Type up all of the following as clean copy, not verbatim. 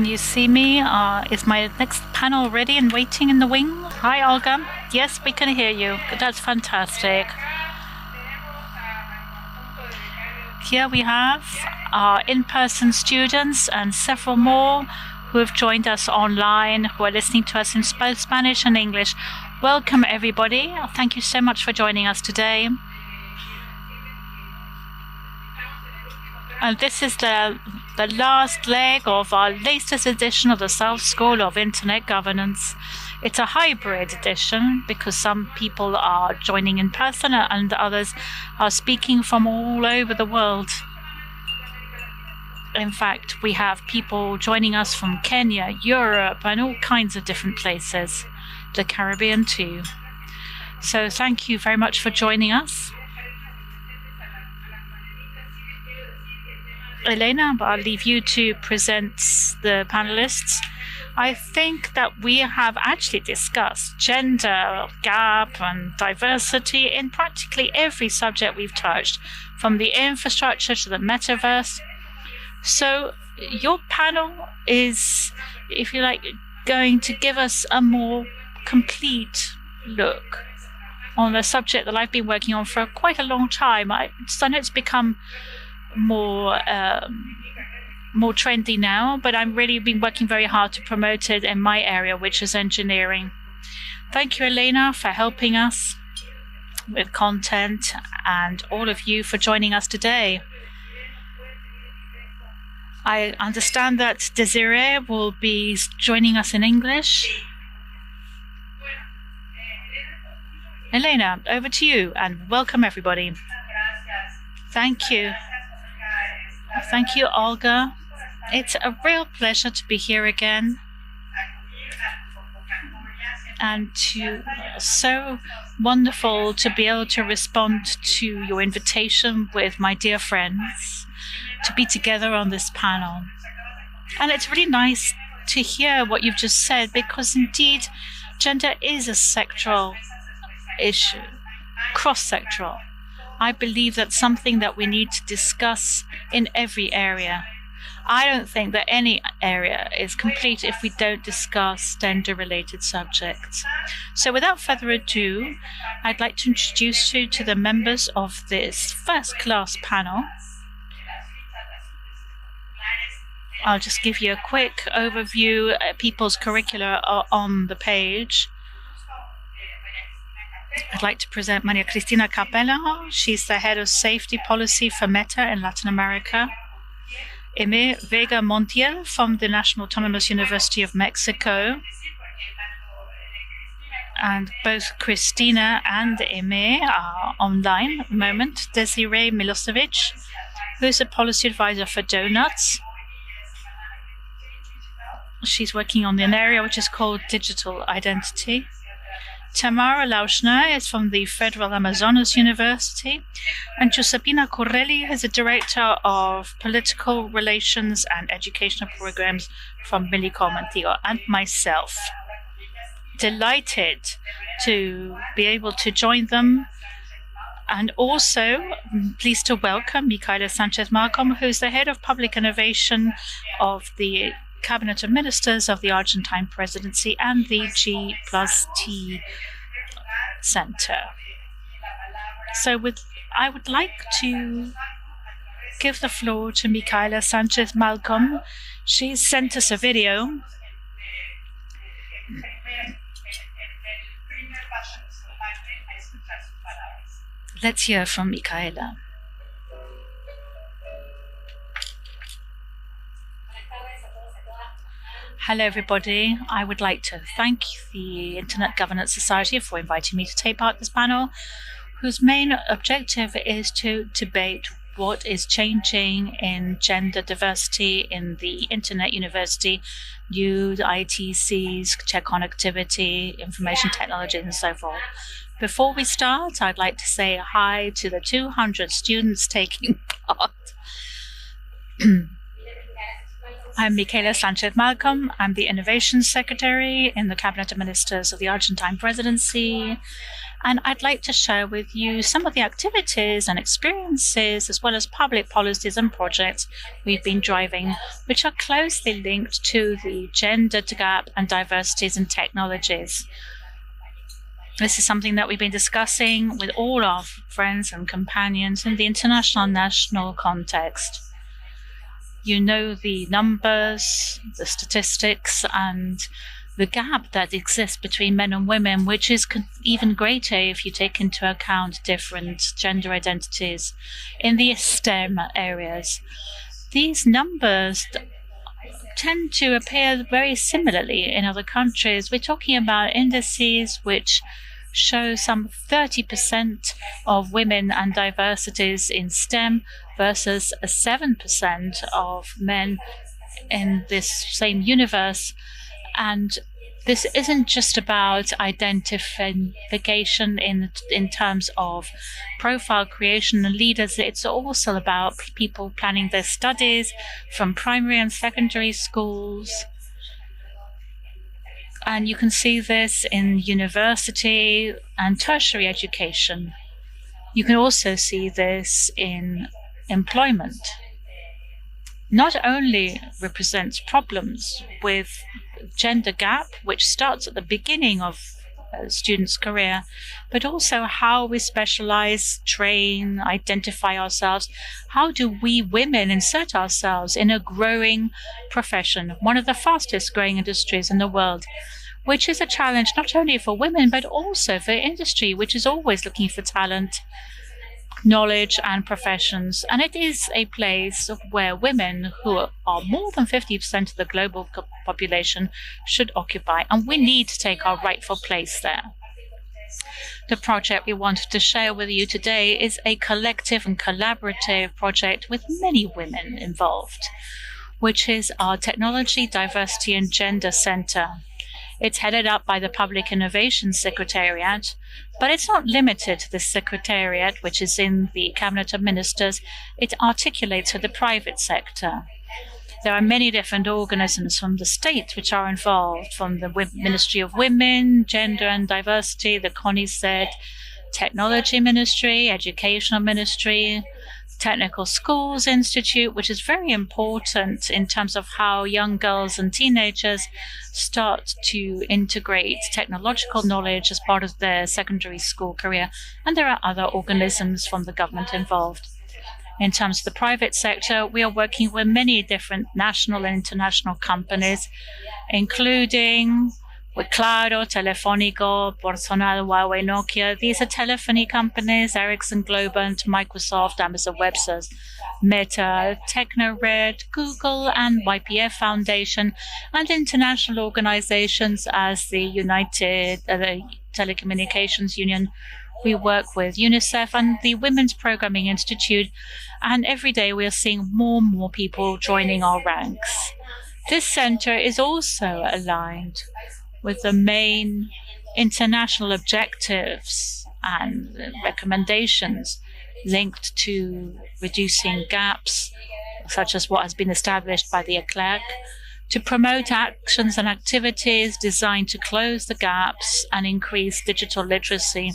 Can you see me? Is my next panel ready and waiting in the wing? Hi, Olga. Yes, we can hear you. That's fantastic. Here we have our in-person students and several more who have joined us online, who are listening to us in both Spanish and English. Welcome, everybody. Thank you so much for joining us today. And this is the last leg of our latest edition of the South School of Internet Governance. It's a hybrid edition because some people are joining in person and others are speaking from all over the world. In fact, we have people joining us from Kenya, Europe, and all kinds of different places, the Caribbean too. So thank you very much for joining us. Elena, I'll leave you to present the panelists. I think that we have actually discussed gender gap and diversity in practically every subject we've touched, from the infrastructure to the metaverse. So your panel is, if you like, going to give us a more complete look on a subject that I've been working on for quite a long time. I know it's become more trendy now, but I've really been working very hard to promote it in my area, which is engineering. Thank you, Elena, for helping us with content, and all of you for joining us today. I understand that Desiree will be joining us in English. Elena, over to you, and welcome everybody. Thank you. Thank you, Olga. It's a real pleasure to be here again. And so wonderful to be able to respond to your invitation with my dear friends to be together on this panel. And it's really nice to hear what you've just said, because indeed gender is a sectoral issue, cross-sectoral. I believe that's something that we need to discuss in every area. I don't think that any area is complete if we don't discuss gender-related subjects. So without further ado, I'd like to introduce you to the members of this first-class panel. I'll just give you a quick overview. People's curricula are on the page. I'd like to present Maria Cristina Capella. She's the head of safety policy for Meta in Latin America. Aimé Vega Montiel from the National Autonomous University of Mexico. And both Cristina and Aimé are online at the moment. Desiree Milosevic, who's a policy advisor for Donuts. She's working on an area which is called digital identity. Tamara Lauschner is from the Federal Amazonas University, and Giuseppina Correlli is the Director of Political Relations and Educational Programs from Millicom Antigua, and myself. Delighted to be able to join them, and also pleased to welcome Micaela Sanchez-Malcom, who's the Head of Public Innovation of the Cabinet of Ministers of the Argentine Presidency and the G+T Center. So I would like to give the floor to Micaela Sanchez-Malcom. She sent us a video. Let's hear from Micaela. Hello, everybody. I would like to thank the Internet Governance Society for inviting me to take part in this panel, whose main objective is to debate what is changing in gender diversity in the Internet University, new ITCs, check connectivity, information technology, and so forth. Before we start, I'd like to say hi to the 200 students taking part. I'm Michaela Sanchez Malcolm. I'm the Innovation Secretary in the Cabinet of Ministers of the Argentine Presidency. And I'd like to share with you some of the activities and experiences, as well as public policies and projects we've been driving, which are closely linked to the gender gap and diversities in technologies. This is something that we've been discussing with all our friends and companions in the international and national context. You know the numbers, the statistics, and the gap that exists between men and women, which is even greater if you take into account different gender identities in the STEM areas. These numbers tend to appear very similarly in other countries. We're talking about indices which show some 30% of women and diversities in STEM versus 7% of men in this same universe. And this isn't just about identification in terms of profile creation and leaders. It's also about people planning their studies from primary and secondary schools. And you can see this in university and tertiary education. You can also see this in employment. Not only represents problems with gender gap, which starts at the beginning of a student's career, but also how we specialize, train, identify ourselves. How do we women insert ourselves in a growing profession, one of the fastest growing industries in the world, which is a challenge not only for women, but also for industry, which is always looking for talent, knowledge and professions. And it is a place where women, who are more than 50% of the global population, should occupy, and we need to take our rightful place there. The project we wanted to share with you today is a collective and collaborative project with many women involved, which is our Technology, Diversity and Gender Center. It's headed up by the Public Innovation Secretariat, but it's not limited to the Secretariat, which is in the Cabinet of Ministers. It articulates with the private sector. There are many different organisms from the state which are involved, from the Ministry of Women, Gender and Diversity, the CONICET, Technology Ministry, Educational Ministry, Technical Schools Institute, which is very important in terms of how young girls and teenagers start to integrate technological knowledge as part of their secondary school career. And there are other organisms from the government involved. In terms of the private sector, we are working with many different national and international companies, including with Claro, Telefónico, Personal, Huawei, Nokia. These are telephony companies, Ericsson, Globant, Microsoft, Amazon Web Services, Meta, TechnoRed, Google, and YPF Foundation, and international organizations as the the Telecommunications Union. We work with UNICEF and the Women's Programming Institute, and every day we are seeing more and more people joining our ranks. This center is also aligned with the main international objectives and recommendations linked to reducing gaps, such as what has been established by the ECLEC, to promote actions and activities designed to close the gaps and increase digital literacy,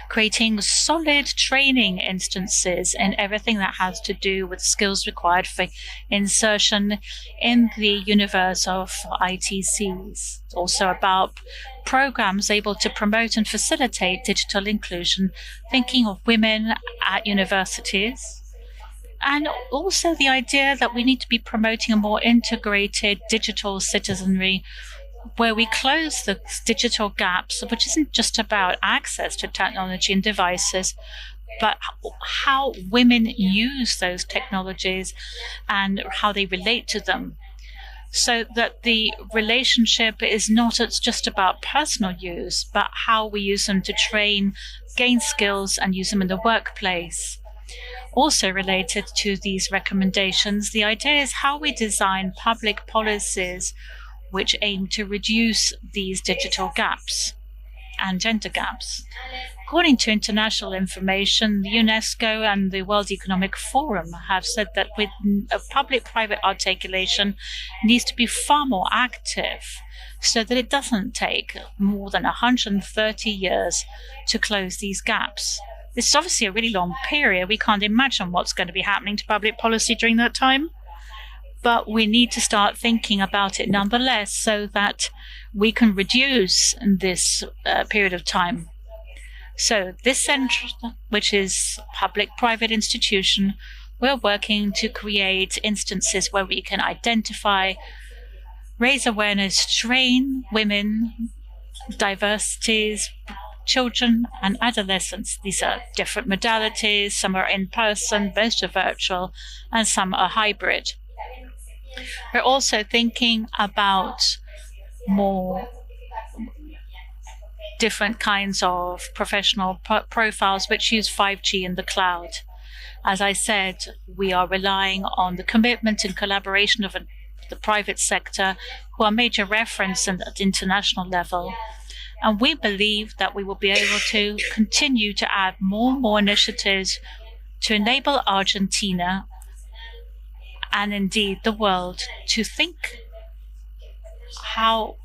creating solid training instances in everything that has to do with skills required for insertion in the universe of ITCs. It's also about programs able to promote and facilitate digital inclusion, thinking of women at universities, and also the idea that we need to be promoting a more integrated digital citizenry, where we close the digital gaps, which isn't just about access to technology and devices, but how women use those technologies and how they relate to them, so that the relationship is not just about personal use, but how we use them to train, gain skills, and use them in the workplace. Also related to these recommendations, the idea is how we design public policies which aim to reduce these digital gaps. and gender gaps. According to international information, the UNESCO and the World Economic Forum have said that with a public-private articulation needs to be far more active so that it doesn't take more than 130 years to close these gaps. This is obviously a really long period. We can't imagine what's going to be happening to public policy during that time. But we need to start thinking about it nonetheless so that we can reduce this period of time. So this centre, which is a public-private institution, we're working to create instances where we can identify, raise awareness, train women, diversities, children and adolescents. These are different modalities. Some are in person, most are virtual, and some are hybrid. We're also thinking about more different kinds of professional profiles which use 5G in the cloud. As I said, we are relying on the commitment and collaboration of the private sector, who are major reference at international level. And we believe that we will be able to continue to add more and more initiatives to enable Argentina and indeed the world to think how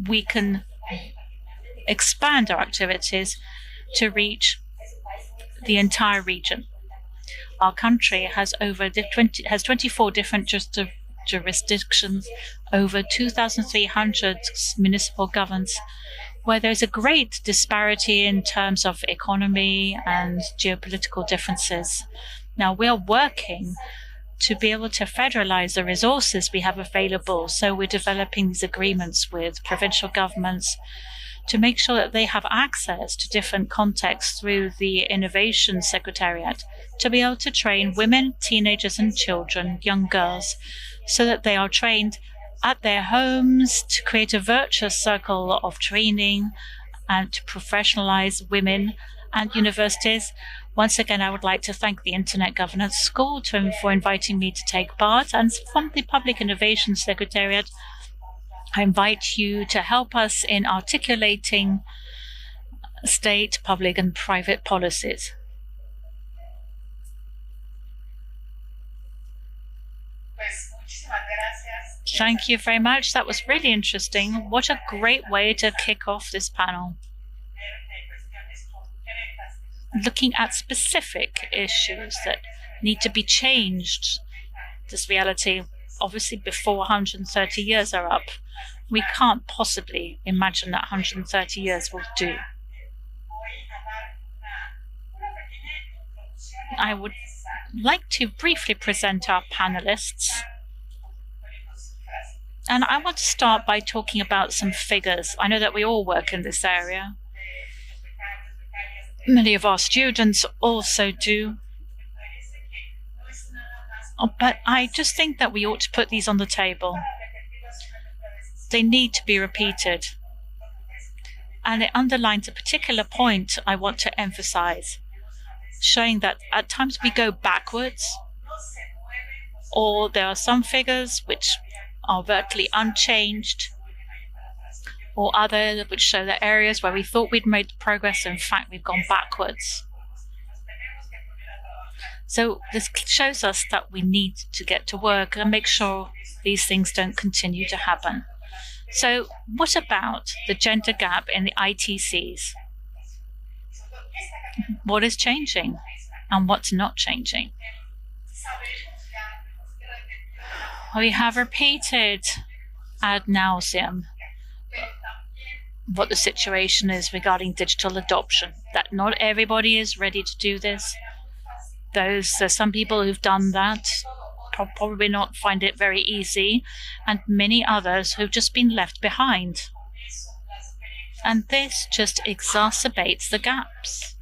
we can expand our activities to reach the entire region. Our country has 24 different jurisdictions, over 2,300 municipal governments, where there's a great disparity in terms of economy and geopolitical differences. Now, we are working to be able to federalize the resources we have available. So we're developing these agreements with provincial governments to make sure that they have access to different contexts through the Innovation Secretariat, to be able to train women, teenagers and children, young girls, so that they are trained at their homes, to create a virtuous circle of training and to professionalize women and universities. Once again, I would like to thank the Internet Governance School for inviting me to take part, and from the Public Innovation Secretariat, I invite you to help us in articulating state, public and private policies. Thank you very much. That was really interesting. What a great way to kick off this panel. Looking at specific issues that need to be changed. This reality, obviously before 130 years are up, we can't possibly imagine that 130 years will do. I would like to briefly present our panelists. And I want to start by talking about some figures. I know that we all work in this area. Many of our students also do. But I just think that we ought to put these on the table. They need to be repeated. And it underlines a particular point I want to emphasize, showing that at times we go backwards, or there are some figures which are virtually unchanged, or others which show the areas where we thought we'd made progress, in fact we've gone backwards. So this shows us that we need to get to work and make sure these things don't continue to happen. So what about the gender gap in the ITCs? What is changing and what's not changing? We have repeated ad nauseum what the situation is regarding digital adoption, that not everybody is ready to do this. There's some people who've done that, probably not find it very easy, and many others who've just been left behind. And this just exacerbates the gaps.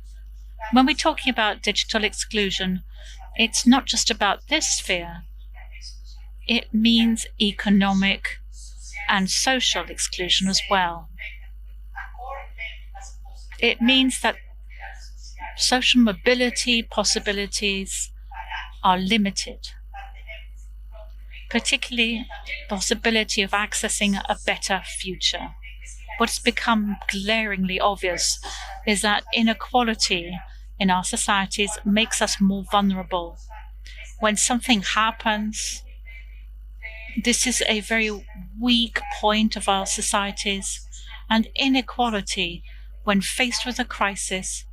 When we're talking about digital exclusion, it's not just about this sphere. It means economic and social exclusion as well. It means that social mobility possibilities are limited, particularly the possibility of accessing a better future. what's become glaringly obvious is that inequality in our societies makes us more vulnerable. When something happens, this is a very weak point of our societies, and inequality, when faced with a crisis,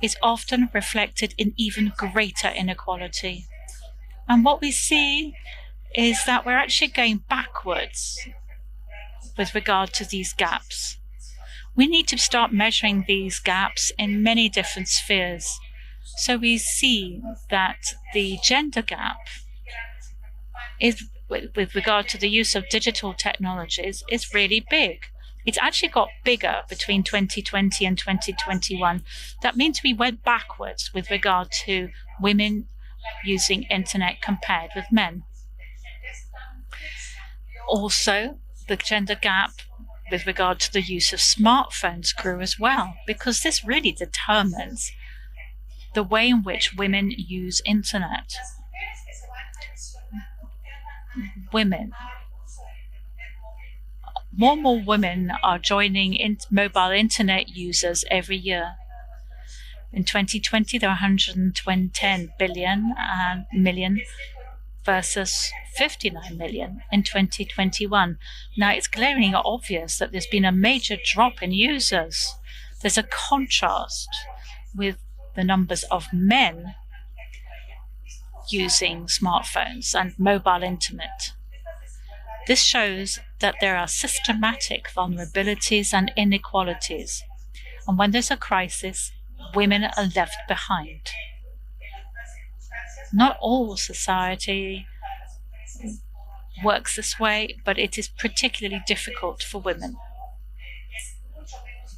is often reflected in even greater inequality. And what we see is that we're actually going backwards with regard to these gaps. We need to start measuring these gaps in many different spheres. So we see that the gender gap is, with regard to the use of digital technologies, is really big. It's actually got bigger between 2020 and 2021. That means we went backwards with regard to women using internet compared with men. Also, the gender gap with regard to the use of smartphones grew as well, because this really determines the way in which women use internet. More and more women are joining mobile internet users every year. In 2020, there were 110 million versus 59 million in 2021. Now, it's glaringly obvious that there's been a major drop in users. There's a contrast with the numbers of men using smartphones and mobile internet. This shows that there are systematic vulnerabilities and inequalities, and when there's a crisis, women are left behind. Not all society works this way, but it is particularly difficult for women.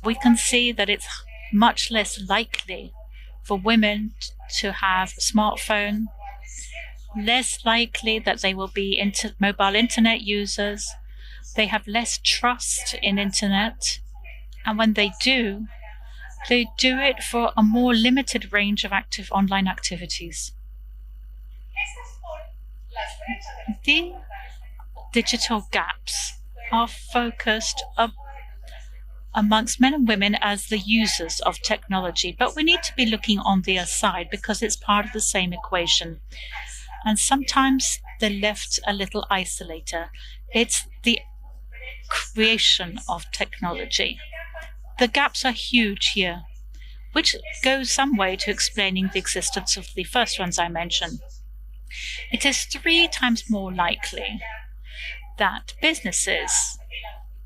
We can see that it's much less likely for women to have a smartphone, less likely that they will be mobile internet users. They have less trust in internet, and when they do it for a more limited range of active online activities. The digital gaps are focused amongst men and women as the users of technology, but we need to be looking on the other side because it's part of the same equation. And sometimes they're left a little isolated. It's the creation of technology. The gaps are huge here, which goes some way to explaining the existence of the first ones I mentioned. It is 3 times more likely that businesses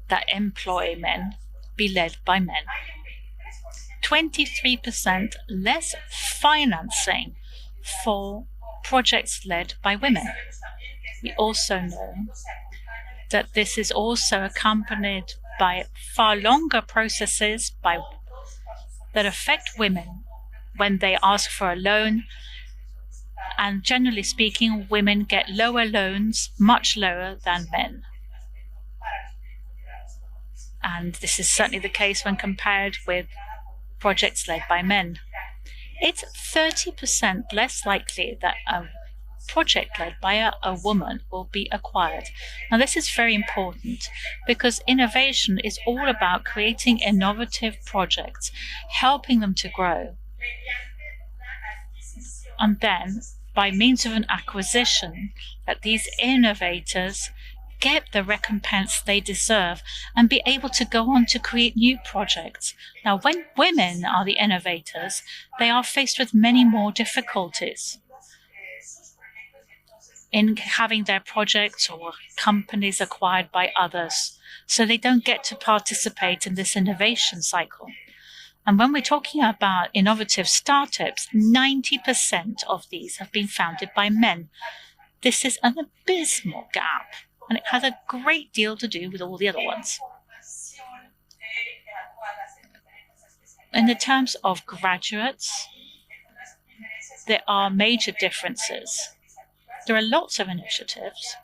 that employ men be led by men. 23% less financing for projects led by women. We also know that this is also accompanied by far longer processes that affect women when they ask for a loan. And generally speaking, women get lower loans, much lower than men. And this is certainly the case when compared with projects led by men. It's 30% less likely that a project led by a woman will be acquired. Now, this is very important because innovation is all about creating innovative projects, helping them to grow. And then, by means of an acquisition, that these innovators get the recompense they deserve and be able to go on to create new projects. Now, when women are the innovators, they are faced with many more difficulties in having their projects or companies acquired by others, so they don't get to participate in this innovation cycle. And when we're talking about innovative startups, 90% of these have been founded by men. This is an abysmal gap, and it has a great deal to do with all the other ones. In the terms of graduates, there are major differences. There are lots of initiatives,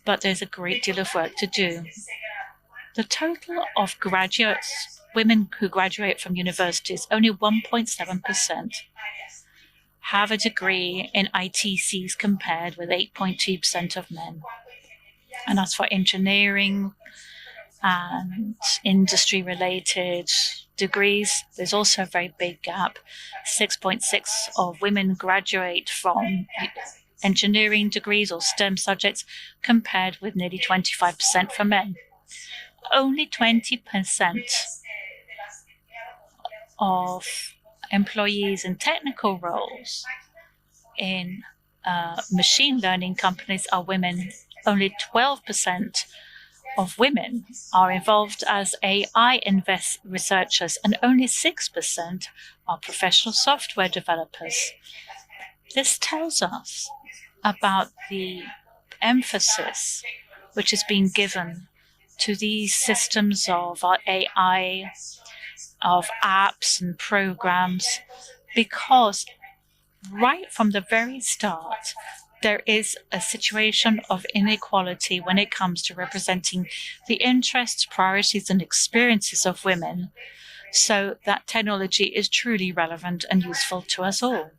but there's a great deal of work to do. The total of graduates, women who graduate from universities, only 1.7% have a degree in ITCs compared with 8.2% of men. And as for engineering, and industry-related degrees, there's also a very big gap. 6.6 of women graduate from engineering degrees or STEM subjects, compared with nearly 25% for men. Only 20% of employees in technical roles in machine learning companies are women. Only 12% of women are involved as AI researchers, and only 6% are professional software developers. This tells us about the emphasis which is being given to these systems of AI, of apps and programs, because right from the very start, there is a situation of inequality when it comes to representing the interests, priorities, and experiences of women, so that technology is truly relevant and useful to us all.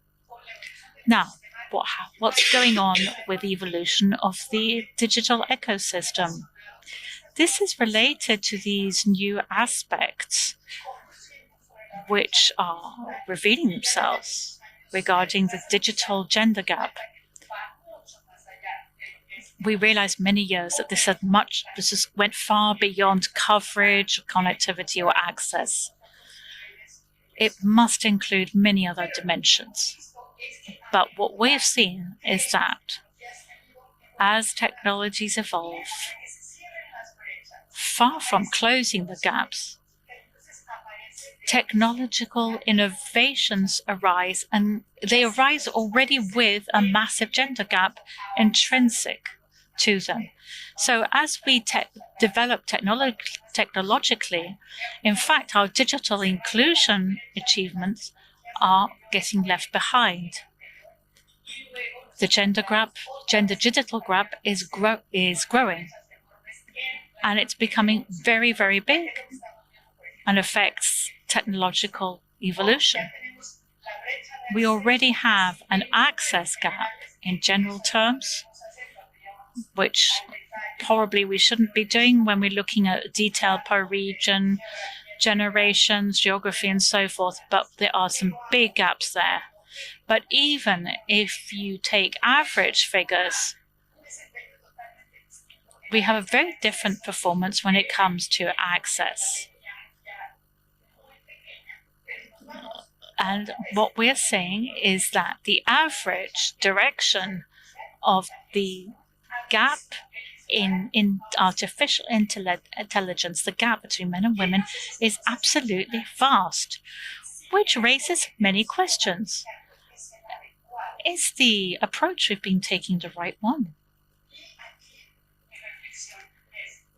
Now, what's going on with the evolution of the digital ecosystem? This is related to these new aspects which are revealing themselves regarding the digital gender gap. We realized many years that this went far beyond coverage, connectivity, or access. It must include many other dimensions. But what we have seen is that as technologies evolve, far from closing the gaps, technological innovations arise, and they arise already with a massive gender gap intrinsic to them. So as we develop technologically, in fact, our digital inclusion achievements are getting left behind. The gender digital gap is growing, and it's becoming very, very big and affects technological evolution. We already have an access gap in general terms, which probably we shouldn't be doing when we're looking at detail per region, generations, geography, and so forth, but there are some big gaps there. But even if you take average figures, we have a very different performance when it comes to access. And what we're saying is that the average direction of the gap in artificial intelligence, the gap between men and women, is absolutely vast, which raises many questions. Is the approach we've been taking the right one?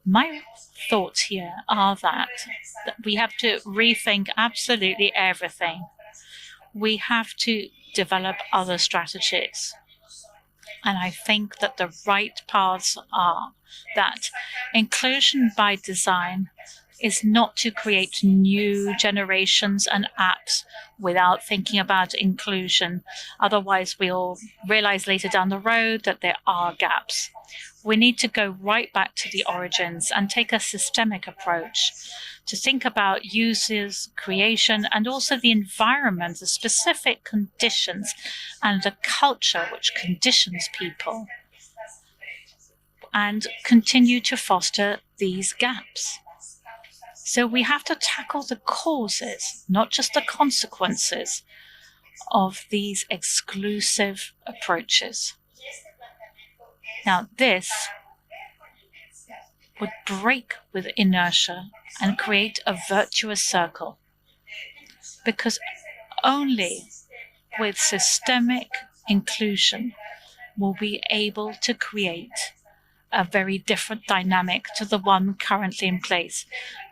My thoughts here are that we have to rethink absolutely everything. We have to develop other strategies. And I think that the right paths are that inclusion by design is not to create new generations and apps without thinking about inclusion. Otherwise, we'll realize later down the road that there are gaps. We need to go right back to the origins and take a systemic approach to think about users, creation, and also the environment, the specific conditions, and the culture which conditions people, and continue to foster these gaps. So we have to tackle the causes, not just the consequences of these exclusive approaches. Now, this would break with inertia and create a virtuous circle, because only with systemic inclusion will we be able to create a very different dynamic to the one currently in place,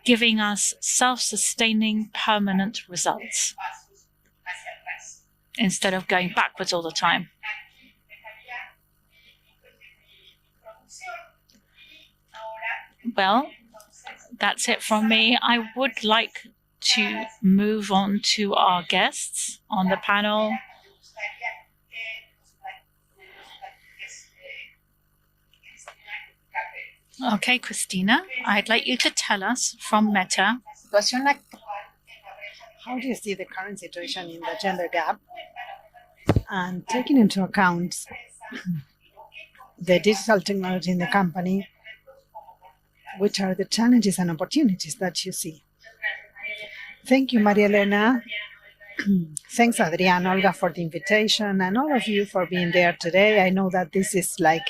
giving us self-sustaining permanent results instead of going backwards all the time. Well, that's it from me. I would like to move on to our guests on the panel. Okay, Christina, I'd like you to tell us from Meta. How do you see the current situation in the gender gap? And taking into account the digital technology in the company, which are the challenges and opportunities that you see? Thank you, Maria Elena. Thanks, Adrián, Olga, for the invitation, and all of you for being there today. I know that this is like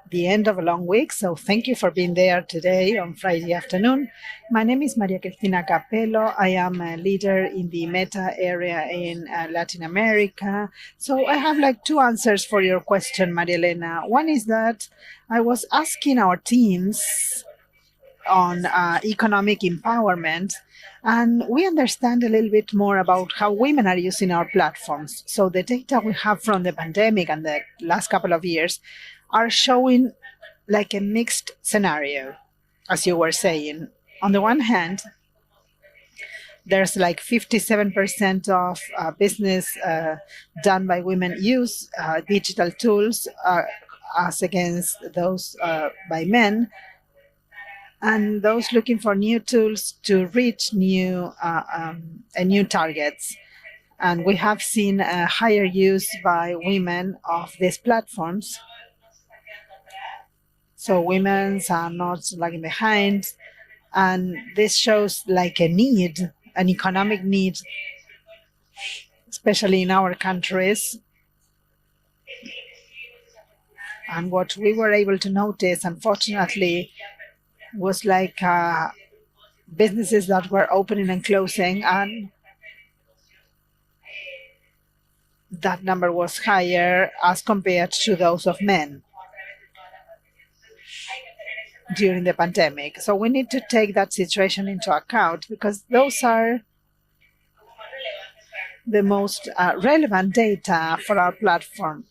the end of a long week, so thank you for being there today on Friday afternoon. My name is Maria Cristina Capello. I am a leader in the Meta area in Latin America. So I have like two answers for your question, Maria Elena. One is that I was asking our teams on economic empowerment, and we understand a little bit more about how women are using our platforms. So the data we have from the pandemic and the last couple of years are showing like a mixed scenario, as you were saying. On the one hand, there's like 57% of business done by women use digital tools as against those by men. And those looking for new tools to reach new targets. And we have seen a higher use by women of these platforms. So women are not lagging behind. And this shows like a need, an economic need, especially in our countries. And what we were able to notice, unfortunately, was like businesses that were opening and closing, and that number was higher as compared to those of men during the pandemic. So we need to take that situation into account, because those are the most relevant data for our platform.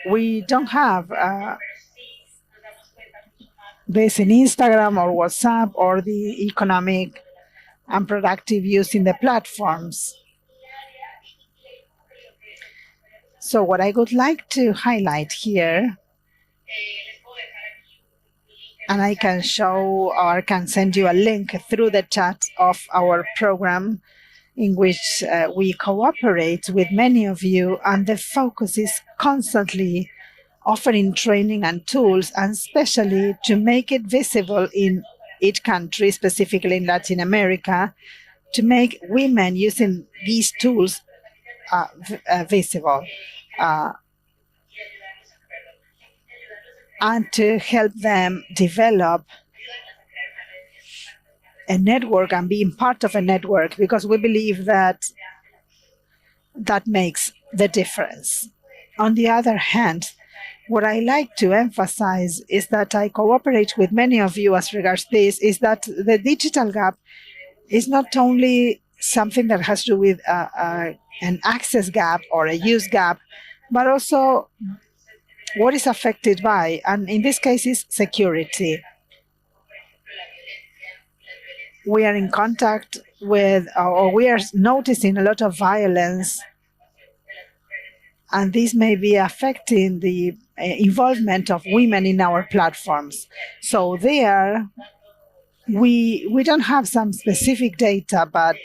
We don't have this in Instagram or WhatsApp or the economic and productive use in the platforms. So what I would like to highlight here, and I can show or can send you a link through the chat of our program in which we cooperate with many of you, and the focus is constantly offering training and tools, and especially to make it visible in each country, specifically in Latin America, to make women using these tools visible, and to help them develop a network and being part of a network, because we believe that that makes the difference. On the other hand, what I like to emphasize is that I cooperate with many of you as regards this, is that the digital gap is not only something that has to do with an access gap or a use gap, but also what is affected by, and in this case is security. We are in contact with, or we are noticing a lot of violence, and this may be affecting the involvement of women in our platforms. So there, we don't have some specific data, but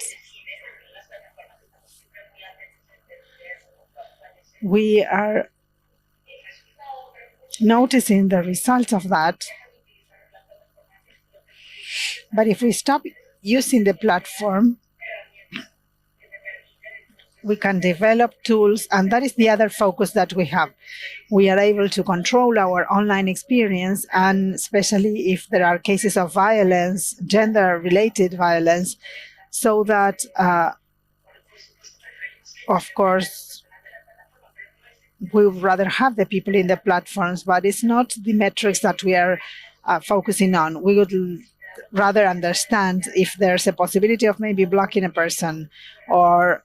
we are noticing the results of that. But if we stop using the platform, we can develop tools, and that is the other focus that we have. We are able to control our online experience, and especially if there are cases of violence, gender-related violence, so that, of course, we would rather have the people in the platforms, but it's not the metrics that we are focusing on. We would rather understand if there's a possibility of maybe blocking a person, or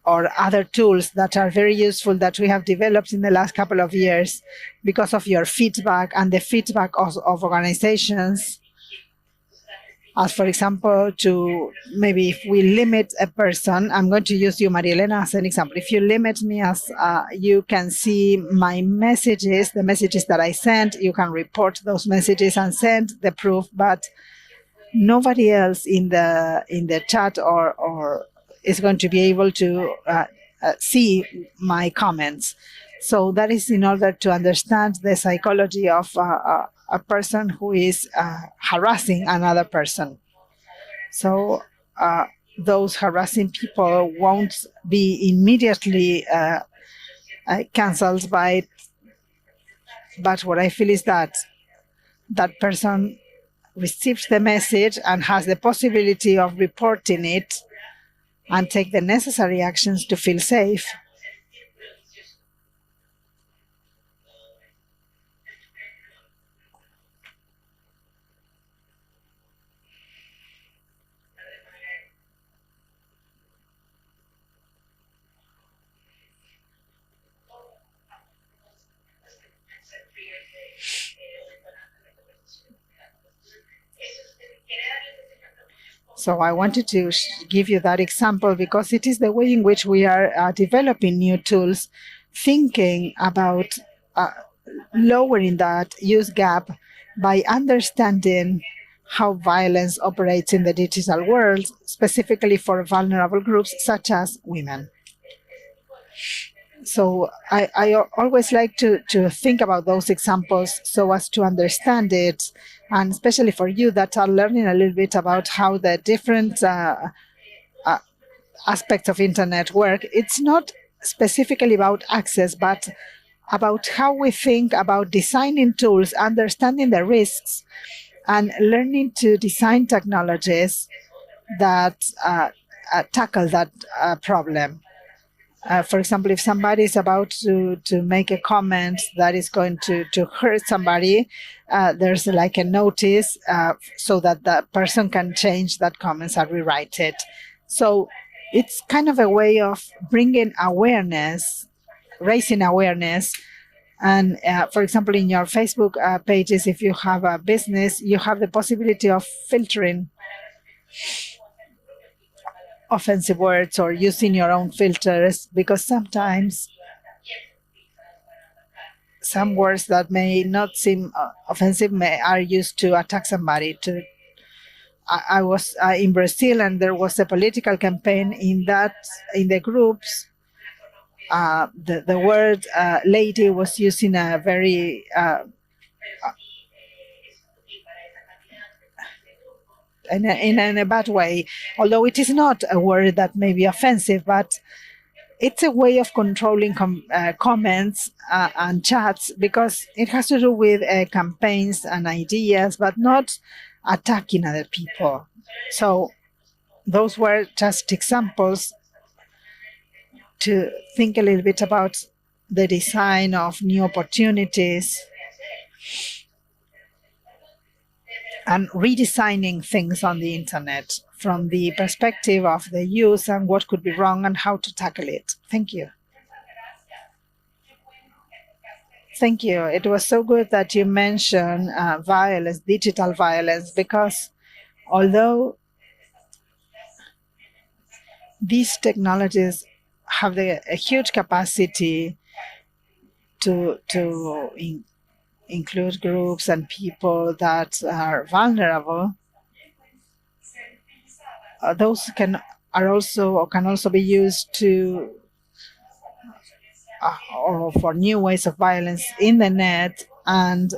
other tools that are very useful that we have developed in the last couple of years because of your feedback and the feedback of organizations. As for example, to maybe if we limit a person, I'm going to use you, Maria Elena, as an example. If you limit me as you can see my messages, the messages that I sent, you can report those messages and send the proof, but nobody else in the chat or is going to be able to see my comments. So that is in order to understand the psychology of a person who is harassing another person. So those harassing people won't be immediately cancelled by it. But what I feel is that that person receives the message and has the possibility of reporting it and take the necessary actions to feel safe. So I wanted to give you that example because it is the way in which we are developing new tools, thinking about lowering that use gap by understanding how violence operates in the digital world, specifically for vulnerable groups such as women. So I always like to think about those examples so as to understand it, and especially for you that are learning a little bit about how the different aspects of internet work. It's not specifically about access, but about how we think about designing tools, understanding the risks, and learning to design technologies that tackle that problem. For example, if somebody is about to make a comment that is going to hurt somebody, there's like a notice so that the person can change that comment and rewrite it. So it's kind of a way of bringing awareness, raising awareness. And for example, in your Facebook pages, if you have a business, you have the possibility of filtering offensive words or using your own filters, because sometimes some words that may not seem offensive are used to attack somebody. I was in Brazil, and there was a political campaign in the groups. The word lady was used in a very in a bad way, although it is not a word that may be offensive, but it's a way of controlling comments and chats, because it has to do with campaigns and ideas, but not attacking other people. So those were just examples to think a little bit about the design of new opportunities and redesigning things on the internet from the perspective of the use and what could be wrong and how to tackle it. Thank you. Thank you. It was so good that you mentioned violence, digital violence, because although these technologies have a huge capacity to include groups and people that are vulnerable, those can also be used to or for new ways of violence in the net, and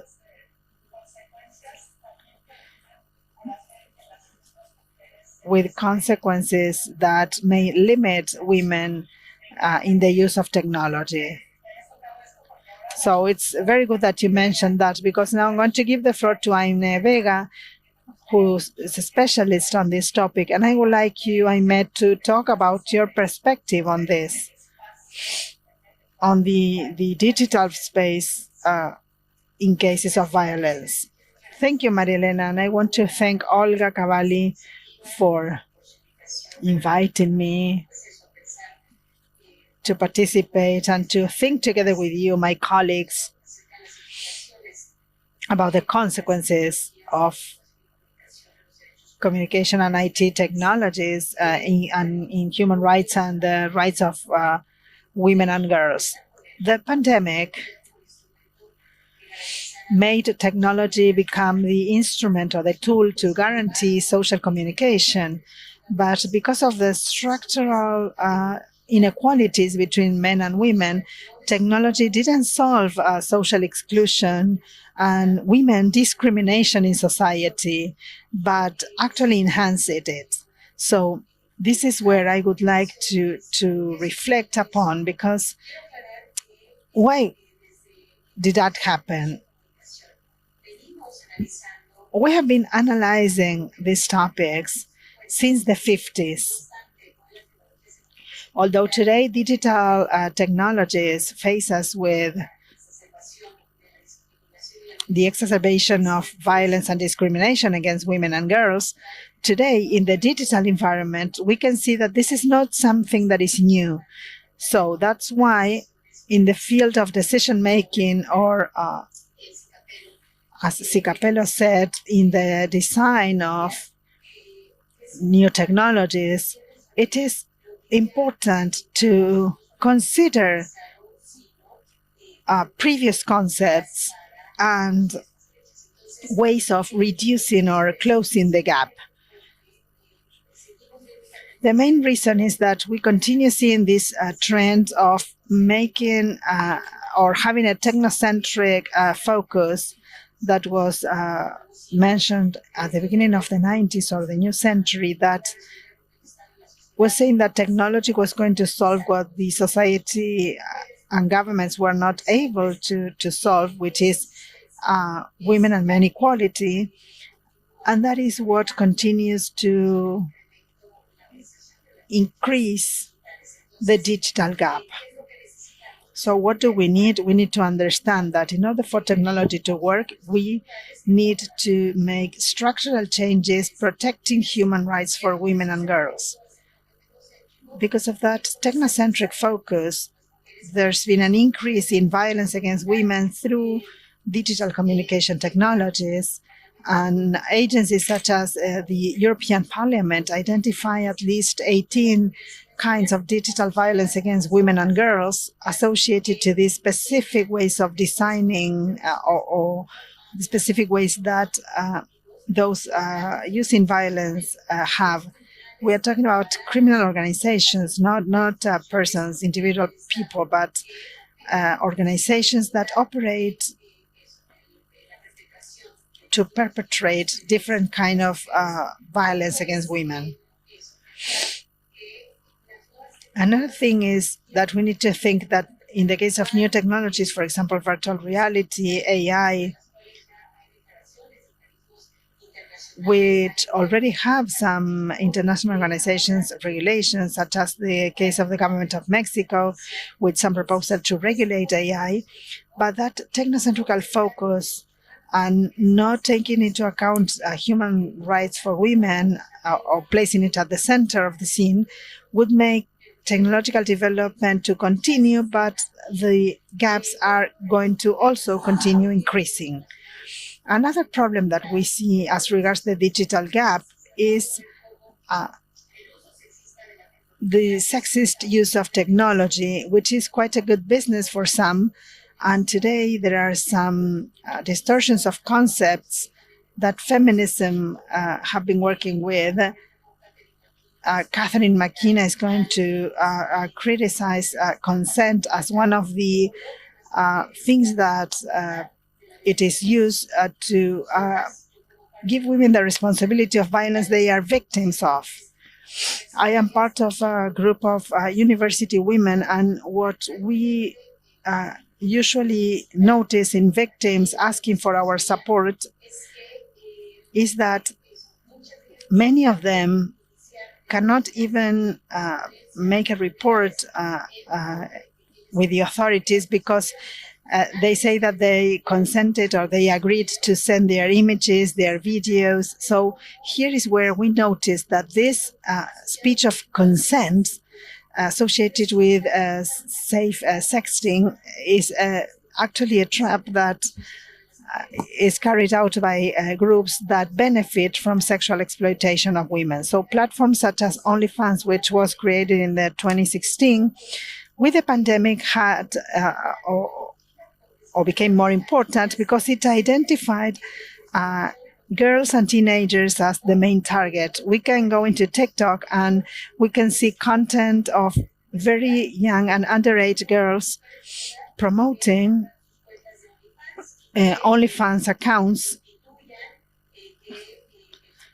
with consequences that may limit women in the use of technology. So it's very good that you mentioned that, because now I'm going to give the floor to Aime Vega, who is a specialist on this topic, and I would like you, Aime, to talk about your perspective on this, on the digital space in cases of violence. Thank you, Maria Elena, and I want to thank Olga Cavalli for inviting me to participate and to think together with you, my colleagues, about the consequences of communication and IT technologies in human rights and the rights of women and girls. The pandemic made technology become the instrument or the tool to guarantee social communication. But because of the structural inequalities between men and women, technology didn't solve social exclusion and women discrimination in society, but actually enhanced it. So this is where I would like to reflect upon, because why did that happen? We have been analyzing these topics since the 50s. Although today digital technologies face us with the exacerbation of violence and discrimination against women and girls, today in the digital environment, we can see that this is not something that is new. So that's why in the field of decision making, or as Sicapello said, in the design of new technologies, it is important to consider previous concepts and ways of reducing or closing the gap. The main reason is that we continue seeing this trend of making or having a technocentric focus that was mentioned at the beginning of the 90s or the new century, that was saying that technology was going to solve what the society and governments were not able to solve, which is women and men equality. And that is what continues to increase the digital gap. So what do we need? We need to understand that in order for technology to work, we need to make structural changes protecting human rights for women and girls. Because of that technocentric focus, there's been an increase in violence against women through digital communication technologies, and agencies such as the European Parliament identify at least 18 kinds of digital violence against women and girls associated to these specific ways of designing or the specific ways that those using violence have. We are talking about criminal organizations, not persons, individual people, but organizations that operate to perpetrate different kind of violence against women. Another thing is that we need to think that in the case of new technologies, for example, virtual reality, AI, which already have some international organizations, regulations, such as the case of the government of Mexico, with some proposal to regulate AI, but that technocentrical focus and not taking into account human rights for women or placing it at the center of the scene would make technological development to continue, but the gaps are going to also continue increasing. Another problem that we see as regards the digital gap is the sexist use of technology, which is quite a good business for some. And today there are some distortions of concepts that feminism have been working with. Catherine McKenna is going to criticize consent as one of the things that it is used to give women the responsibility of violence they are victims of. I am part of a group of university women, and what we usually notice in victims asking for our support is that many of them cannot even make a report with the authorities because they say that they consented or they agreed to send their images, their videos. So here is where we notice that this speech of consent associated with safe sexting is actually a trap that is carried out by groups that benefit from sexual exploitation of women. So platforms such as OnlyFans, which was created in the 2016, with the pandemic had or became more important because it identified girls and teenagers as the main target. We can go into TikTok and we can see content of very young and underage girls promoting OnlyFans accounts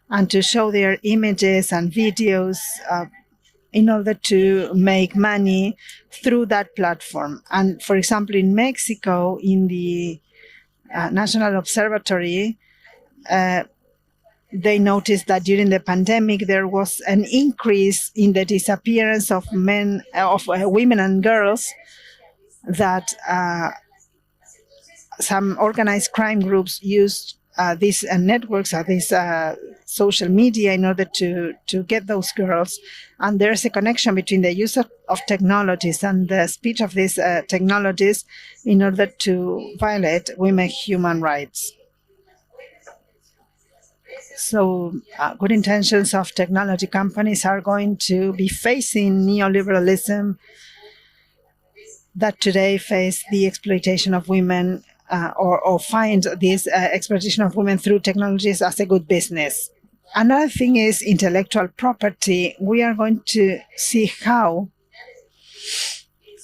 and to show their images and videos in order to make money through that platform. And for example, in Mexico, in the National Observatory, they noticed that during the pandemic there was an increase in the disappearance of women and girls, that some organized crime groups used these networks or these social media in order to get those girls. And there's a connection between the use of technologies and the speed of these technologies in order to violate women's human rights. So good intentions of technology companies are going to be facing neoliberalism that today face the exploitation of women or find this exploitation of women through technologies as a good business. Another thing is intellectual property. We are going to see how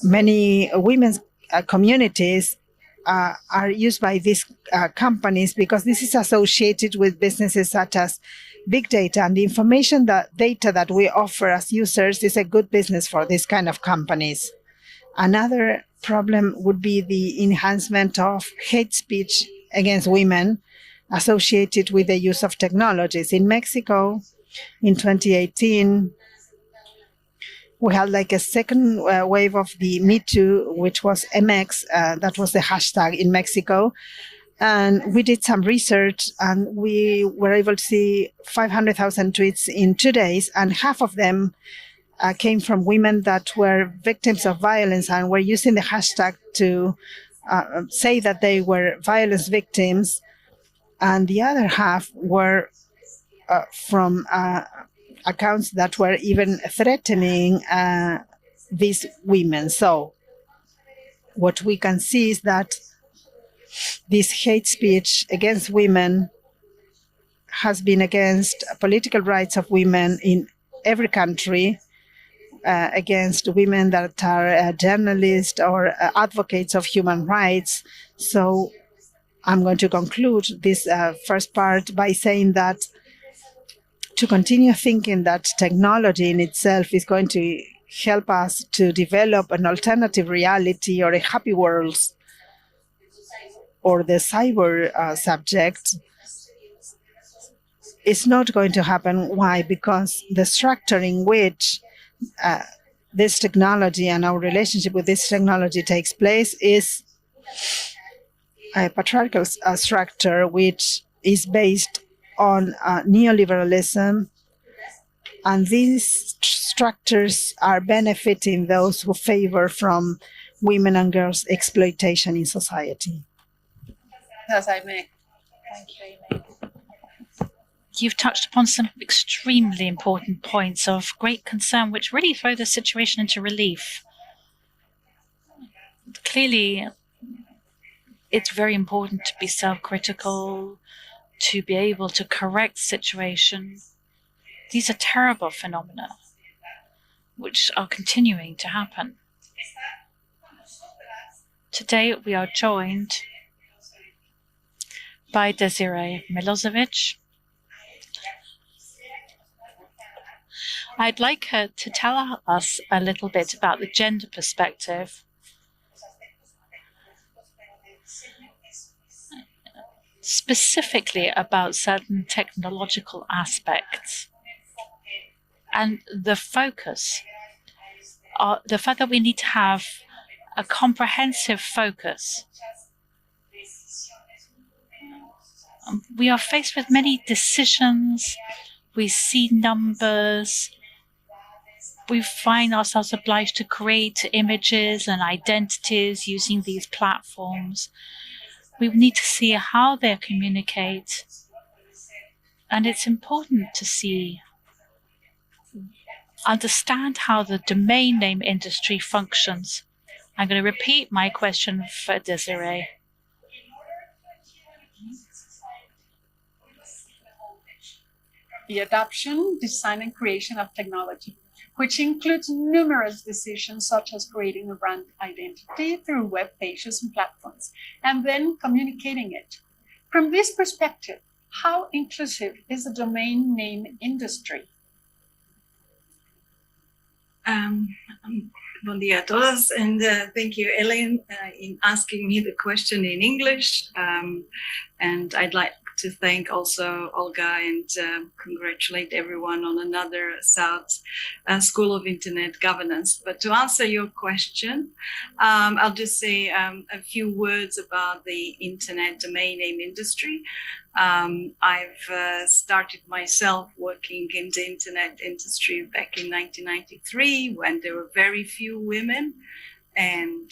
many women's communities are used by these companies, because this is associated with businesses such as big data, and the information data that we offer as users is a good business for this kind of companies. Another problem would be the enhancement of hate speech against women associated with the use of technologies. In Mexico, in 2018, we had like a second wave of the Me Too, which was MX, that was the hashtag in Mexico. And we did some research and we were able to see 500,000 tweets in 2 days, and half of them came from women that were victims of violence and were using the hashtag to say that they were violence victims. And the other half were from accounts that were even threatening these women. So what we can see is that this hate speech against women has been against political rights of women in every country, against women that are journalists or advocates of human rights. So I'm going to conclude this first part by saying that to continue thinking that technology in itself is going to help us to develop an alternative reality or a happy world, or the cyber subject, is not going to happen. Why? Because the structure in which this technology and our relationship with this technology takes place is a patriarchal structure which is based on neoliberalism, and these structures are benefiting those who favor from women and girls' exploitation in society. Thank you, Amy. You've touched upon some extremely important points of great concern, which really throw the situation into relief. Clearly, it's very important to be self-critical, to be able to correct the situation. These are terrible phenomena which are continuing to happen. Today we are joined by Desiree Milosevic. I'd like her to tell us a little bit about the gender perspective, specifically about certain technological aspects, and the focus, the fact that we need to have a comprehensive focus. We are faced with many decisions, we see numbers, we find ourselves obliged to create images and identities using these platforms. We need to see how they communicate. And it's important to understand how the domain name industry functions. I'm going to repeat my question for Desiree. The adoption, design, and creation of technology, which includes numerous decisions such as creating a brand identity through web pages and platforms, and then communicating it. From this perspective, how inclusive is the domain name industry? Bom dia a todos, and thank you, Ellen, in asking me the question in English. And I'd like to thank also Olga and congratulate everyone on another South School of Internet Governance. But to answer your question, I'll just say a few words about the Internet domain name industry. I've started myself working in the Internet industry back in 1993 when there were very few women. And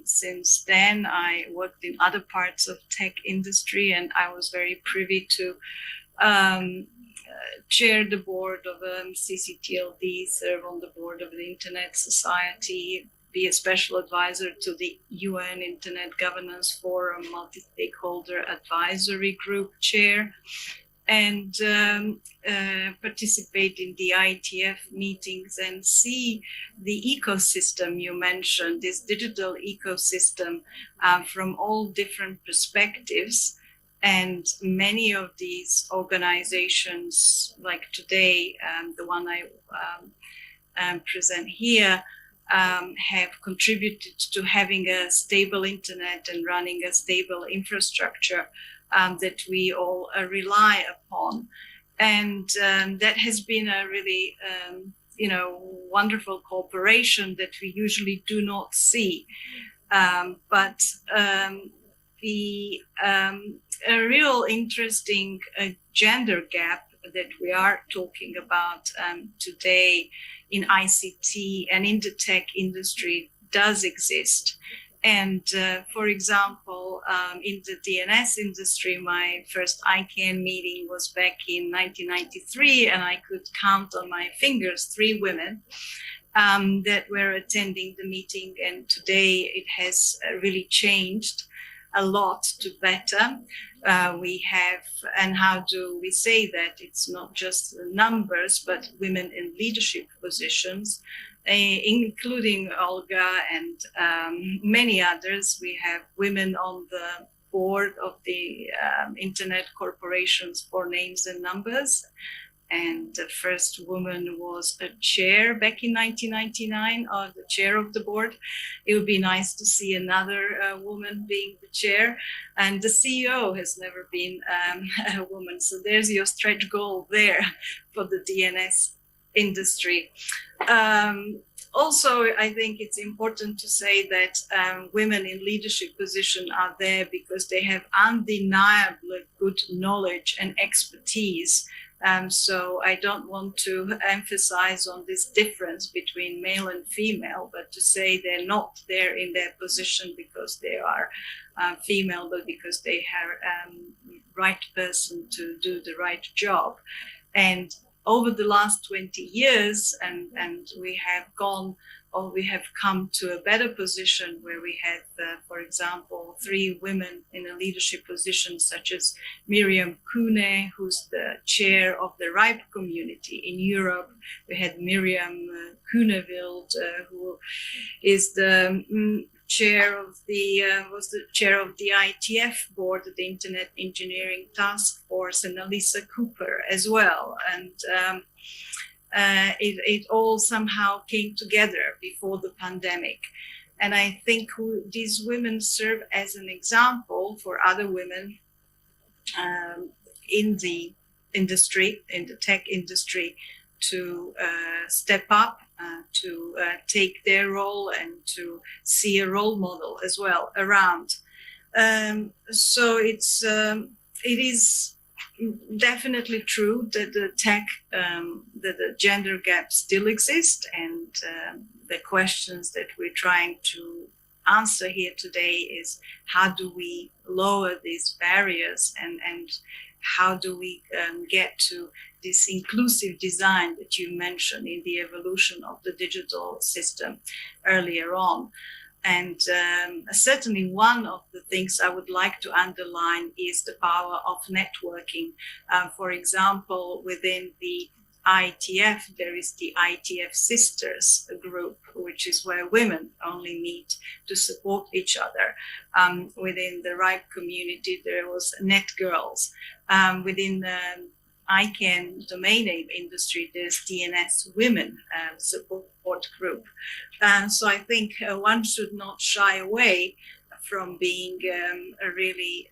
since then, I worked in other parts of tech industry, and I was very privy to chair the board of CCTLD, serve on the board of the Internet Society, be a special advisor to the UN Internet Governance Forum, multi-stakeholder advisory group chair, and participate in the IETF meetings and see the ecosystem you mentioned, this digital ecosystem from all different perspectives. And many of these organizations, like today, the one I present here, have contributed to having a stable internet and running a stable infrastructure that we all rely upon. And that has been a really, wonderful cooperation that we usually do not see. But a real interesting gender gap that we are talking about today in ICT and in the tech industry does exist. And for example, in the DNS industry, my first ICANN meeting was back in 1993, and I could count on my fingers 3 women that were attending the meeting. And today it has really changed a lot to better. We have, and how do we say that? It's not just numbers, but women in leadership positions, including Olga and many others. We have women on the board of the Internet Corporations for Names and Numbers. And the first woman was a chair back in 1999, or the chair of the board. It would be nice to see another woman being the chair. And the CEO has never been a woman. So there's your stretch goal there for the DNS industry. Also, I think it's important to say that women in leadership position are there because they have undeniably good knowledge and expertise. So I don't want to emphasize on this difference between male and female, but to say they're not there in their position because they are female, but because they have right person to do the right job. And over the last 20 years, and we have come to a better position where we have, for example, 3 women in a leadership position, such as Miriam Kuhne, who's the chair of the RIPE community in Europe. We had Miriam Kuhnewild, who is the chair of was the chair of the IETF board, the Internet Engineering Task Force, and Alisa Cooper as well. And it all somehow came together before the pandemic. And I think these women serve as an example for other women in the industry, in the tech industry, to step up, to take their role and to see a role model as well around. So it is definitely true that the tech, that the gender gap still exists, and the questions that we're trying to answer here today is how do we lower these barriers and how do we get to this inclusive design that you mentioned in the evolution of the digital system earlier on. And certainly one of the things I would like to underline is the power of networking. For example, within the ITF, there is the ITF Sisters group, which is where women only meet to support each other. Within the RIPE community, there was Net Girls. Within the ICANN domain name industry, there's DNS Women support group. So I think one should not shy away from being really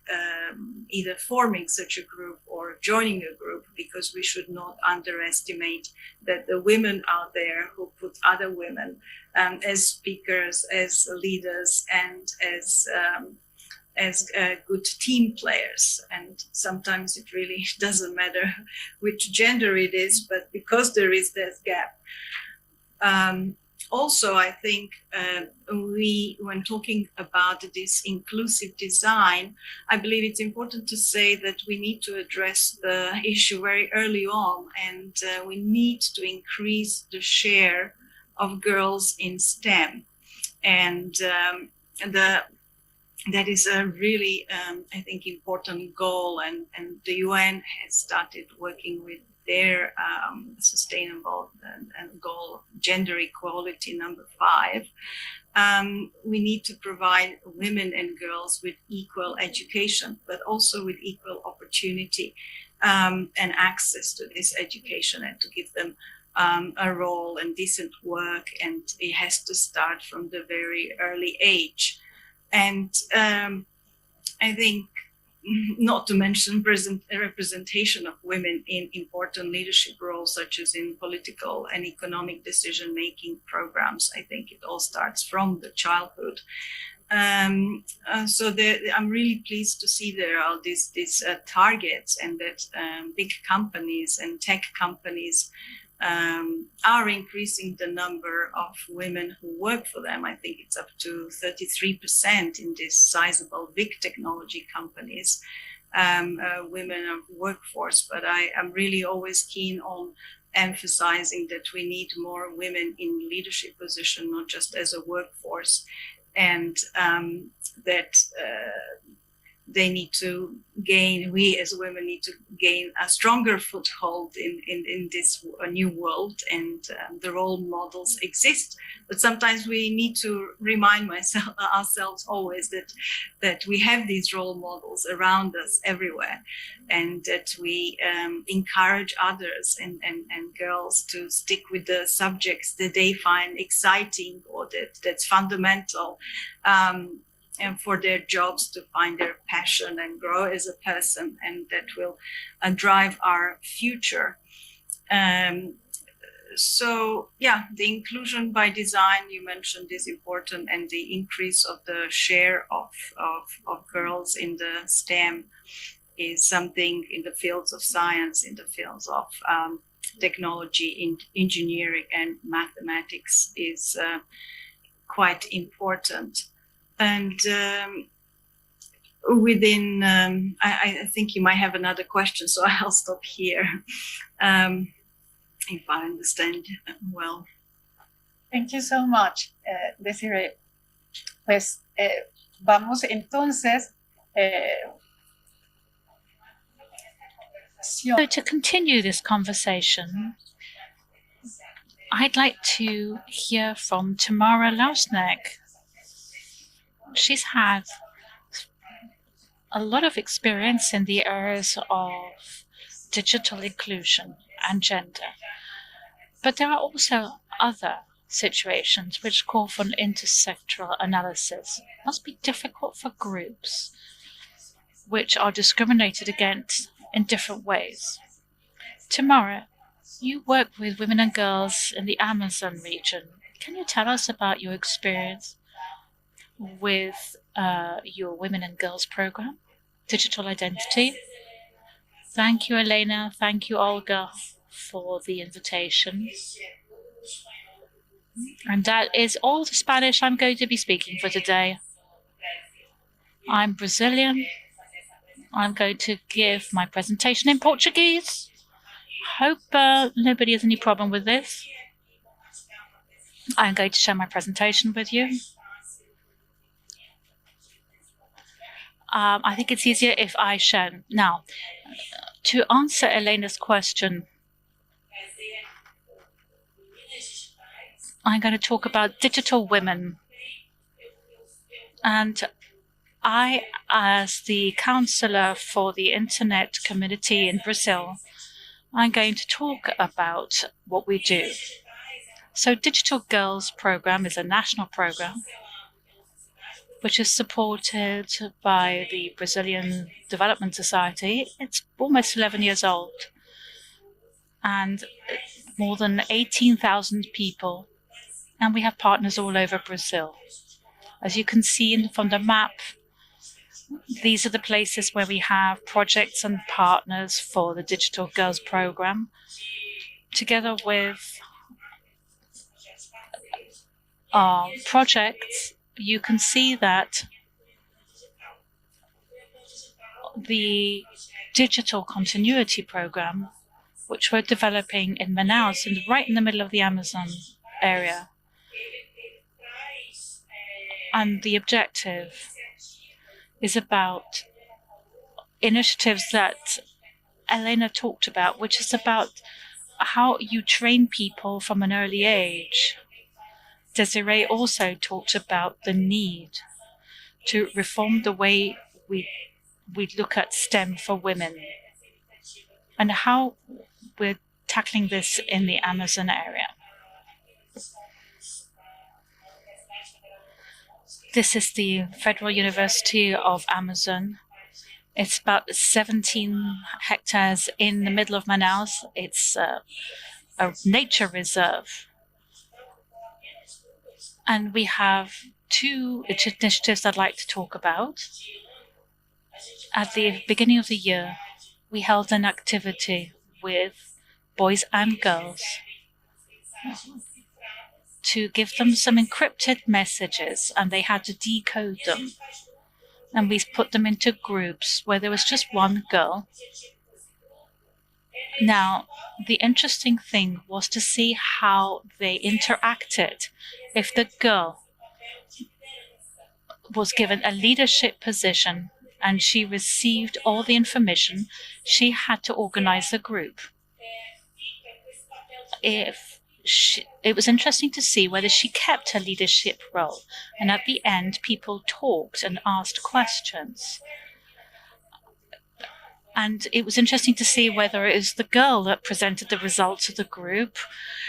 either forming such a group or joining a group, because we should not underestimate that the women out there who put other women as speakers, as leaders, and as good team players. And sometimes it really doesn't matter which gender it is, but because there is that gap. Also, I think when talking about this inclusive design, I believe it's important to say that we need to address the issue very early on, and we need to increase the share of girls in STEM. And that is a really, I think, important goal. And the UN has started working with their sustainable goal, gender equality number 5. We need to provide women and girls with equal education, but also with equal opportunity and access to this education, and to give them a role and decent work. And it has to start from the very early age. And I think, not to mention representation of women in important leadership roles, such as in political and economic decision-making programs. I think it all starts from the childhood. So I'm really pleased to see there are these targets, and that big companies and tech companies are increasing the number of women who work for them. I think it's up to 33% in these sizable big technology companies, women of workforce. But I am really always keen on emphasizing that we need more women in leadership position, not just as a workforce, and that they need to gain, we as women need to gain a stronger foothold in this new world. And the role models exist, but sometimes we need to remind ourselves always that we have these role models around us everywhere, and that we encourage others and girls to stick with the subjects that they find exciting, or that's fundamental, and for their jobs to find their passion and grow as a person, and that will drive our future. So yeah, the inclusion by design you mentioned is important, and the increase of the share of girls in the STEM is something in the fields of science, in the fields of technology, engineering, and mathematics is quite important. And within, I think you might have another question, so I'll stop here, if I understand well. Thank you so much, Desiree. Pues vamos entonces. So to continue this conversation, I'd like to hear from Tamara Lausneck. She's had a lot of experience in the areas of digital inclusion and gender. But there are also other situations which call for an intersectoral analysis. It must be difficult for groups which are discriminated against in different ways. Tamara, you work with women and girls in the Amazon region. Can you tell us about your experience with your Women and Girls program, Digital Identity? Thank you, Elena. Thank you, Olga, for the invitation. And that is all the Spanish I'm going to be speaking for today. I'm Brazilian. I'm going to give my presentation in Portuguese. Hope nobody has any problem with this. I'm going to share my presentation with you. I think it's easier if I share. Now, to answer Elena's question, I'm going to talk about digital women. And I, as the counselor for the internet community in Brazil, I'm going to talk about what we do. So Digital Girls Program is a national program which is supported by the Brazilian Development Society. It's almost 11 years old and more than 18,000 people. And we have partners all over Brazil. As you can see from the map, these are the places where we have projects and partners for the Digital Girls Program, together with our projects. You can see that the Digital Continuity Program, which we're developing in Manaus, right in the middle of the Amazon area, and the objective is about initiatives that Elena talked about, which is about how you train people from an early age. Desiree also talked about the need to reform the way we look at STEM for women and how we're tackling this in the Amazon area. This is the Federal University of Amazon. It's about 17 hectares in the middle of Manaus. It's a nature reserve. And we have two initiatives I'd like to talk about. At the beginning of the year, we held an activity with boys and girls to give them some encrypted messages, and they had to decode them. And we put them into groups where there was just one girl. Now, the interesting thing was to see how they interacted. If the girl was given a leadership position and she received all the information, she had to organize a group. It was interesting to see whether she kept her leadership role. And at the end, people talked and asked questions. And it was interesting to see whether it was the girl that presented the results of the group.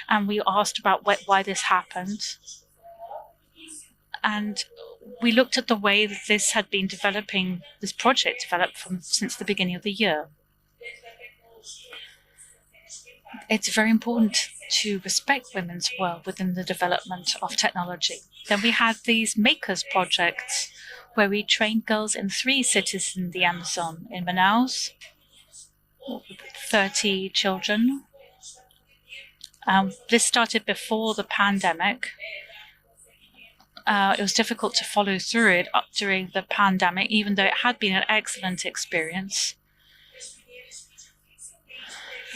And we asked about why this happened. And we looked at the way that this had been developing, this project developed since the beginning of the year. It's very important to respect women's work within the development of technology. Then we had these makers projects where we trained girls in 3 cities in the Amazon, in Manaus, 30 children. This started before the pandemic. It was difficult to follow through it during the pandemic, even though it had been an excellent experience.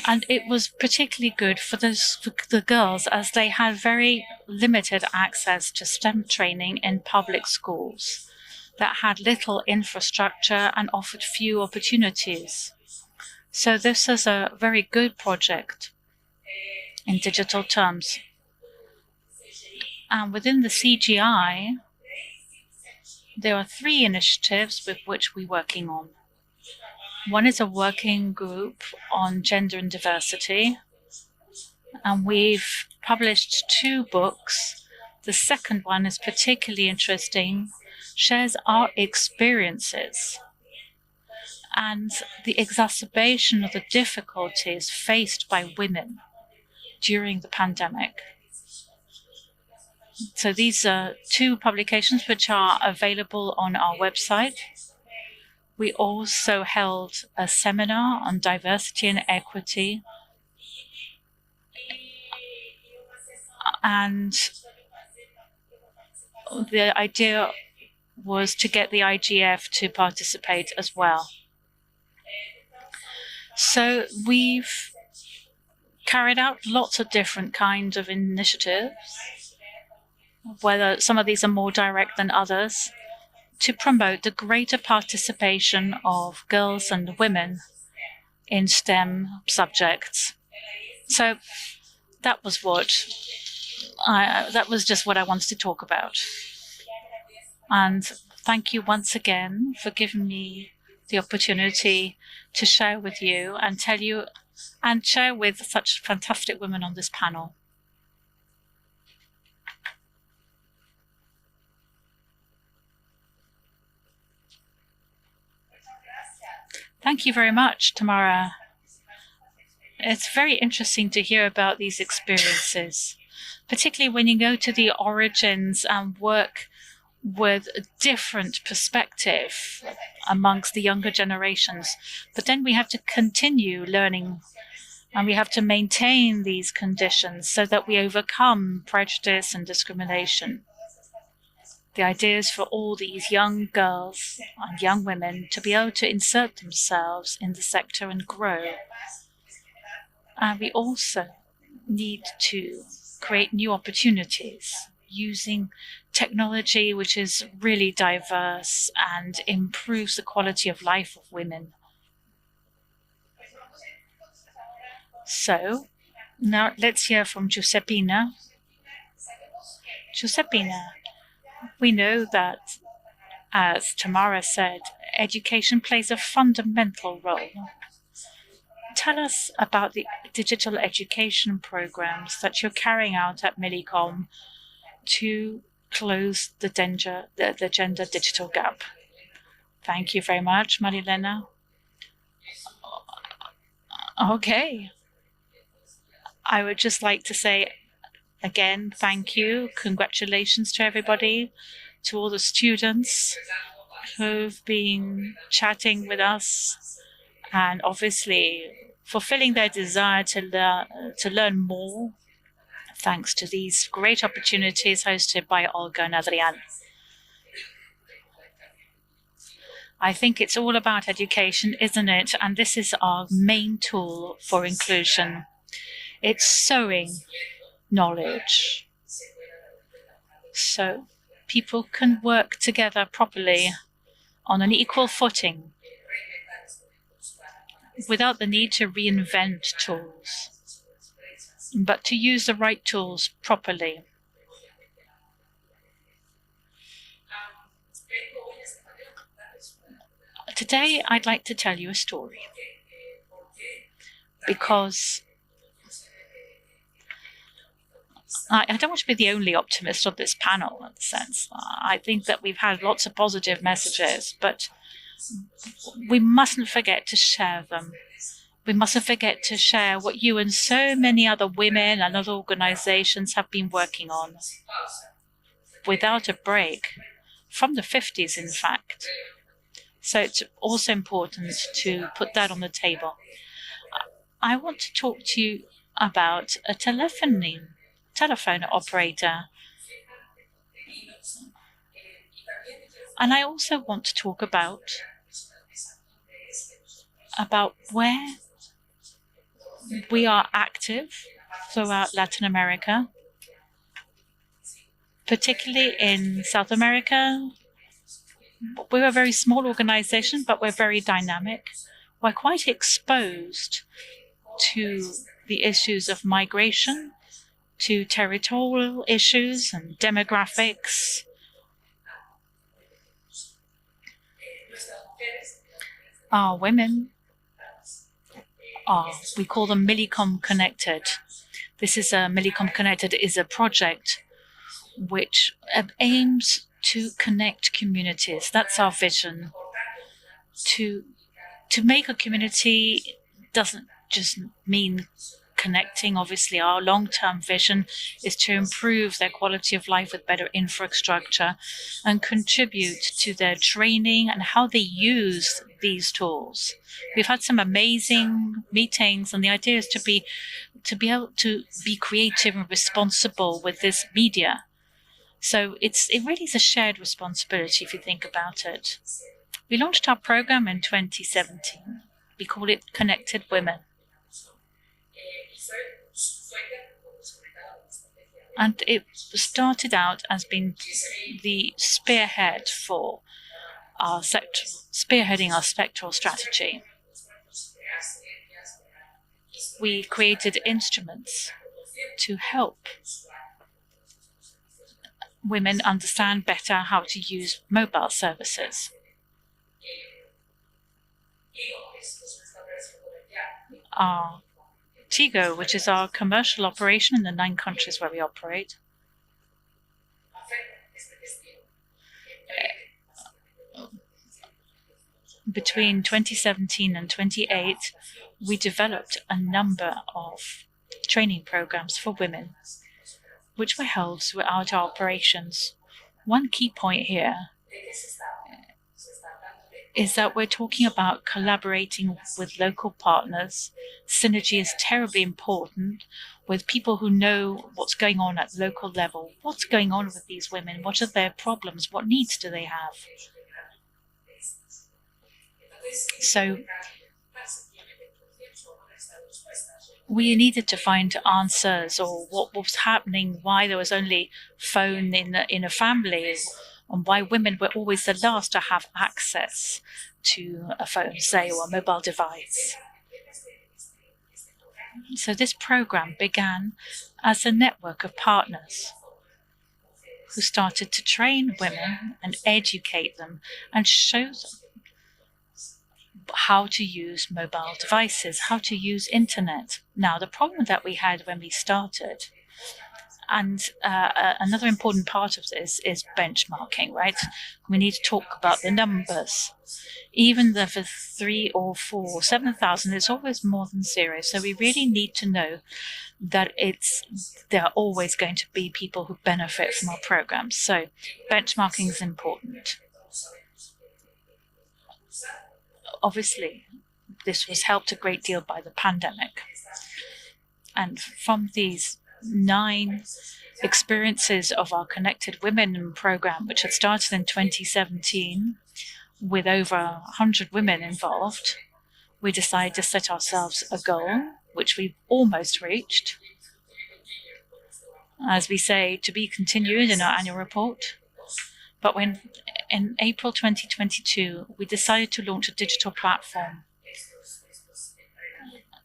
And it was particularly good for the girls, as they had very limited access to STEM training in public schools that had little infrastructure and offered few opportunities. So this is a very good project in digital terms. And within the CGI, there are 3 initiatives with which we're working on. One is a working group on gender and diversity, and we've published 2 books. The second one is particularly interesting, shares our experiences and the exacerbation of the difficulties faced by women during the pandemic. So these are 2 publications which are available on our website. We also held a seminar on diversity and equity And the idea was to get the IGF to participate as well. So we've carried out lots of different kinds of initiatives, whether some of these are more direct than others, to promote the greater participation of girls and women in STEM subjects. So that was just what I wanted to talk about. And thank you once again for giving me the opportunity to share with you and tell you and share with such fantastic women on this panel. Thank you very much, Tamara. It's very interesting to hear about these experiences, particularly when you go to the origins and work with a different perspective amongst the younger generations. But then we have to continue learning and we have to maintain these conditions so that we overcome prejudice and discrimination. The idea is for all these young girls and young women to be able to insert themselves in the sector and grow. And we also need to create new opportunities using technology which is really diverse and improves the quality of life of women. So now let's hear from Giuseppina. Giuseppina, we know that, as Tamara said, education plays a fundamental role. Tell us about the digital education programs that you're carrying out at Millicom to close the gender digital gap. Thank you very much, Marilena. Okay. I would just like to say again, thank you. Congratulations to everybody, to all the students who've been chatting with us and obviously fulfilling their desire to learn more thanks to these great opportunities hosted by Olga and Adrian. I think it's all about education, isn't it? And this is our main tool for inclusion. It's sowing knowledge so people can work together properly on an equal footing without the need to reinvent tools, but to use the right tools properly. Today, I'd like to tell you a story because I don't want to be the only optimist on this panel in a sense. I think that we've had lots of positive messages, but we mustn't forget to share them. We mustn't forget to share what you and so many other women and other organizations have been working on without a break, from the 50s, in fact. So it's also important to put that on the table. I want to talk to you about a telephone operator. And I also want to talk about where we are active throughout Latin America, particularly in South America. We're a very small organization, but we're very dynamic. We're quite exposed to the issues of migration, to territorial issues and demographics. Our women we call them Millicom Connected. Millicom Connected is a project which aims to connect communities. That's our vision. To make a community doesn't just mean connecting. Obviously, our long-term vision is to improve their quality of life with better infrastructure and contribute to their training and how they use these tools. We've had some amazing meetings, and the idea is to be able to be creative and responsible with this media. So it really is a shared responsibility if you think about it. We launched our program in 2017. We call it Connected Women. And it started out as being the spearhead for our spearheading our sectoral strategy. We created instruments to help women understand better how to use mobile services. Our Tigo, which is our commercial operation in the 9 countries where we operate, between 2017 and 2028, we developed a number of training programs for women, which were held throughout our operations. One key point here is that we're talking about collaborating with local partners. Synergy is terribly important with people who know what's going on at local level. What's going on with these women? What are their problems? What needs do they have? So we needed to find answers, or what was happening, why there was only phone in a family, and why women were always the last to have access to a phone, say, or a mobile device. So this program began as a network of partners who started to train women and educate them and show them how to use mobile devices, how to use internet. Now, the problem that we had when we started, and another important part of this is benchmarking, right? We need to talk about the numbers. Even though for 3 or 4 or 7,000, it's always more than 0. So we really need to know that there are always going to be people who benefit from our programs. So benchmarking is important. Obviously, this was helped a great deal by the pandemic. And from these 9 experiences of our Connected Women program, which had started in 2017 with over 100 women involved, we decided to set ourselves a goal, which we've almost reached. As we say, to be continued in our annual report. But when in April 2022, we decided to launch a digital platform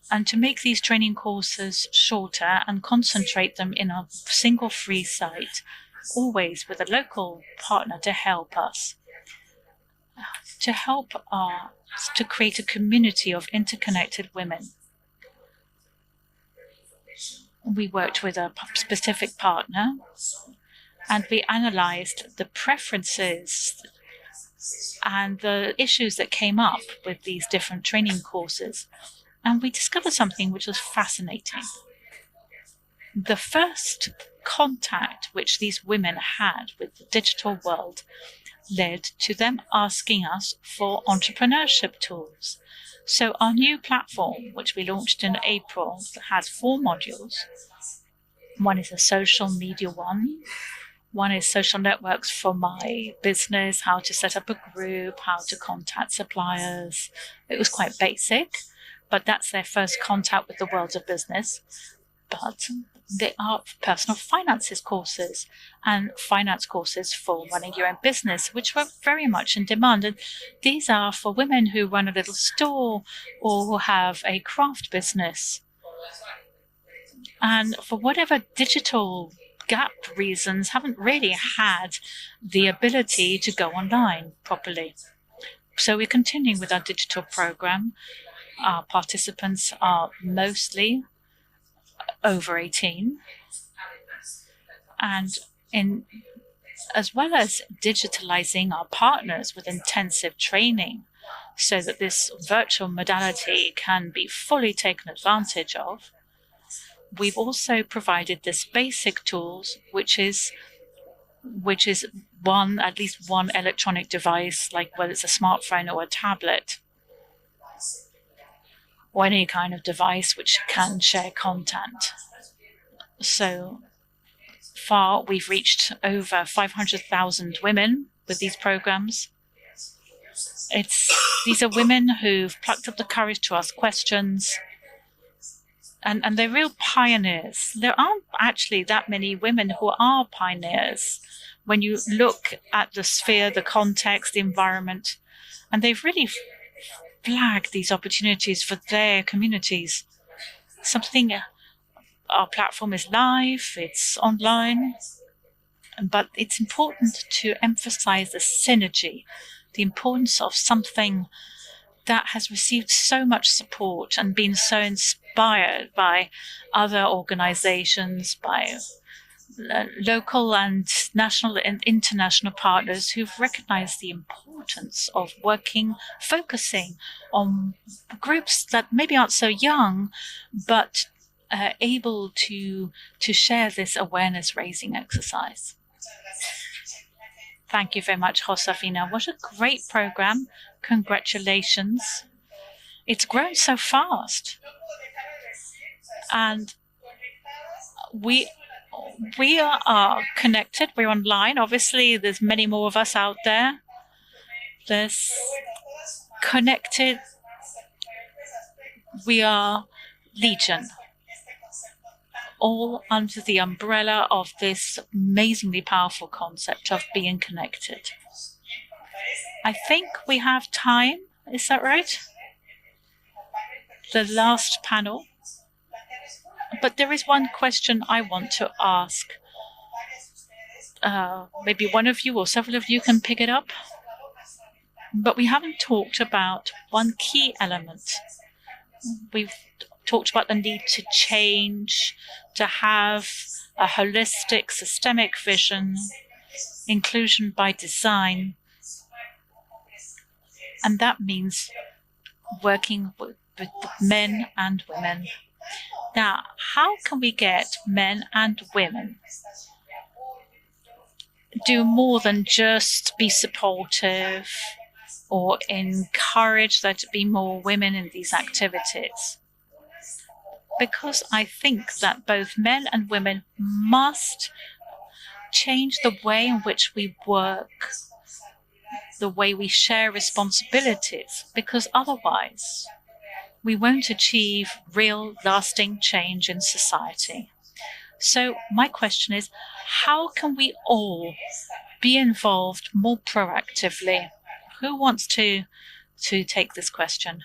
and to make these training courses shorter and concentrate them in a single free site, always with a local partner to help us, to create a community of interconnected women. We worked with a specific partner, and we analyzed the preferences and the issues that came up with these different training courses. And we discovered something which was fascinating. The first contact which these women had with the digital world led to them asking us for entrepreneurship tools. So our new platform, which we launched in April, has 4 modules. One is a social media one. One is social networks for my business, how to set up a group, how to contact suppliers. It was quite basic, but that's their first contact with the world of business. But they are personal finances courses and finance courses for running your own business, which were very much in demand. And these are for women who run a little store or who have a craft business. And for whatever digital gap reasons, haven't really had the ability to go online properly. So we're continuing with our digital program. Our participants are mostly over 18. And as well as digitalizing our partners with intensive training so that this virtual modality can be fully taken advantage of, we've also provided this basic tools, which is at least one electronic device, like whether it's a smartphone or a tablet, or any kind of device which can share content. So far, we've reached over 500,000 women with these programs. These are women who've plucked up the courage to ask questions, and they're real pioneers. There aren't actually that many women who are pioneers when you look at the sphere, the context, the environment, and they've really flagged these opportunities for their communities. Our platform is live, it's online, but it's important to emphasize the synergy, the importance of something that has received so much support and been so inspired by other organizations, by local and national and international partners who've recognized the importance of focusing on groups that maybe aren't so young, but able to share this awareness raising exercise. Thank you very much, Josefina. What a great program. Congratulations. It's grown so fast. And we are connected. We're online. Obviously, there's many more of us out there. There's connected. We are legion, all under the umbrella of this amazingly powerful concept of being connected. I think we have time. Is that right? The last panel. But there is one question I want to ask. Maybe one of you or several of you can pick it up. But we haven't talked about one key element. We've talked about the need to change, to have a holistic, systemic vision, inclusion by design. And that means working with men and women. Now, how can we get men and women do more than just be supportive or encourage there to be more women in these activities? Because I think that both men and women must change the way in which we work, the way we share responsibilities, because otherwise we won't achieve real lasting change in society. So my question is, how can we all be involved more proactively? Who wants to take this question?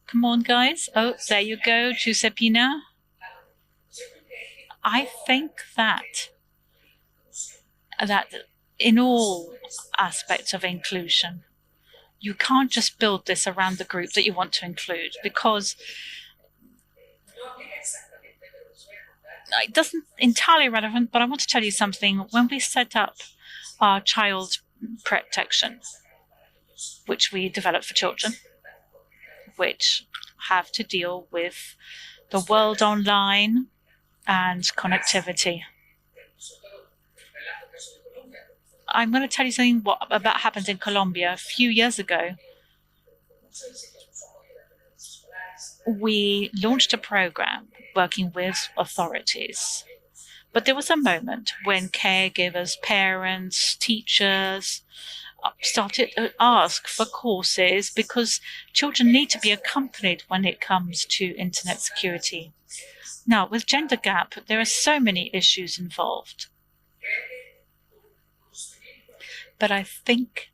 Come on, guys. Oh, there you go, Giuseppina. I think that in all aspects of inclusion, you can't just build this around the group that you want to include, because it doesn't entirely relevant, but I want to tell you something. When we set up our child protection, which we developed for children, which have to deal with the world online and connectivity. I'm going to tell you something about happened in Colombia a few years ago. We launched a program working with authorities. But there was a moment when caregivers, parents, teachers started to ask for courses because children need to be accompanied when it comes to internet security. Now, with gender gap, there are so many issues involved. But I think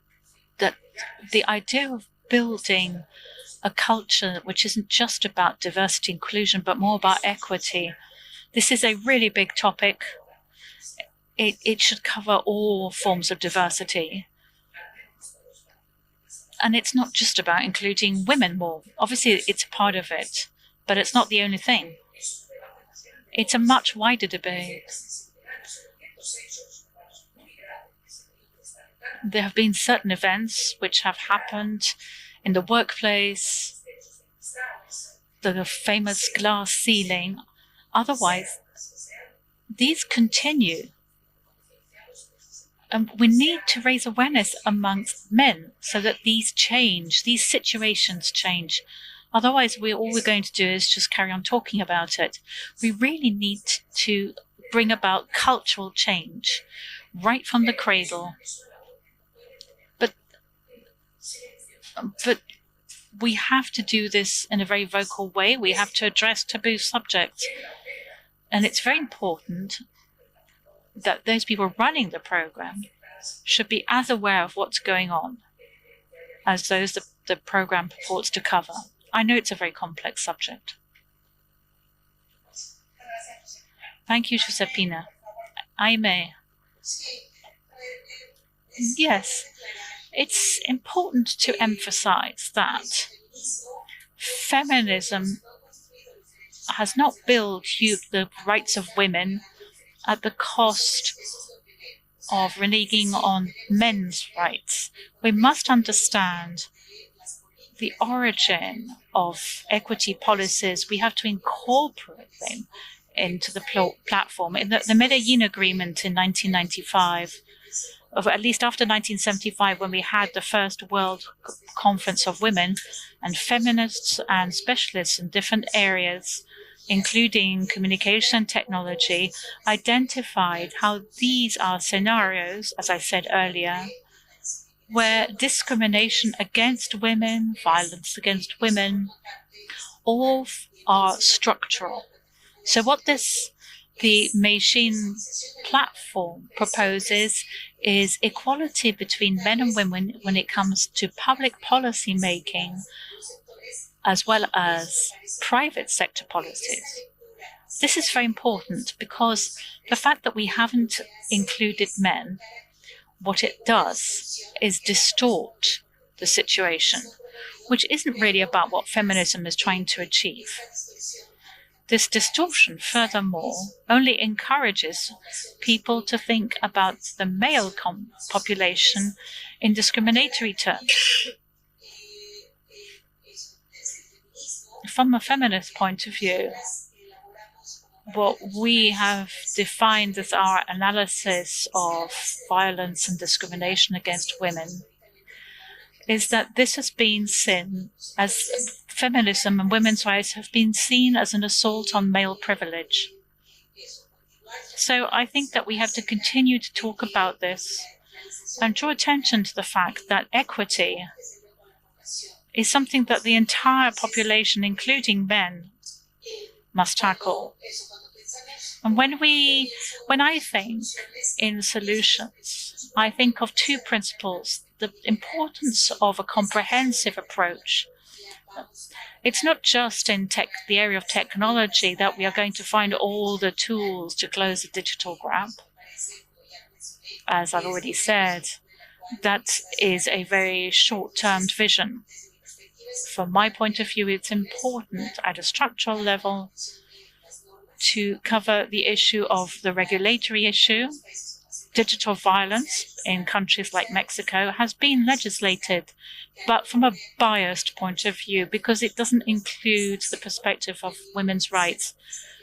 that the idea of building a culture which isn't just about diversity, inclusion, but more about equity, this is a really big topic. It should cover all forms of diversity. And it's not just about including women more. Obviously, it's a part of it, but it's not the only thing. It's a much wider debate. There have been certain events which have happened in the workplace the famous glass ceiling. Otherwise, these continue. And we need to raise awareness amongst men so that these situations change. Otherwise, all we're going to do is just carry on talking about it. We really need to bring about cultural change right from the cradle. But we have to do this in a very vocal way. We have to address taboo subjects. And it's very important that those people running the program should be as aware of what's going on as those the program purports to cover. I know it's a very complex subject. Thank you, Josepina. Aime. Yes, it's important to emphasize that feminism has not built the rights of women at the cost of reneging on men's rights. We must understand the origin of equity policies. We have to incorporate them into the platform. In the Medellin Agreement in 1995, or at least after 1975, when we had the first World Conference of Women, and feminists and specialists in different areas, including communication technology, identified how these are scenarios, as I said earlier, where discrimination against women, violence against women, all are structural. So what the Meishin platform proposes is equality between men and women when it comes to public policy making, as well as private sector policies. This is very important because the fact that we haven't included men, what it does is distort the situation, which isn't really about what feminism is trying to achieve. This distortion, furthermore, only encourages people to think about the male population in discriminatory terms. From a feminist point of view, what we have defined as our analysis of violence and discrimination against women is that this has been seen as feminism and women's rights have been seen as an assault on male privilege. So I think that we have to continue to talk about this and draw attention to the fact that equity is something that the entire population, including men, must tackle. And when I think in solutions, I think of two principles: the importance of a comprehensive approach. It's not just in the area of technology that we are going to find all the tools to close the digital gap. As I've already said, that is a very short-term vision. From my point of view, it's important at a structural level to cover the issue of the regulatory issue. Digital violence in countries like Mexico has been legislated, but from a biased point of view, because it doesn't include the perspective of women's rights.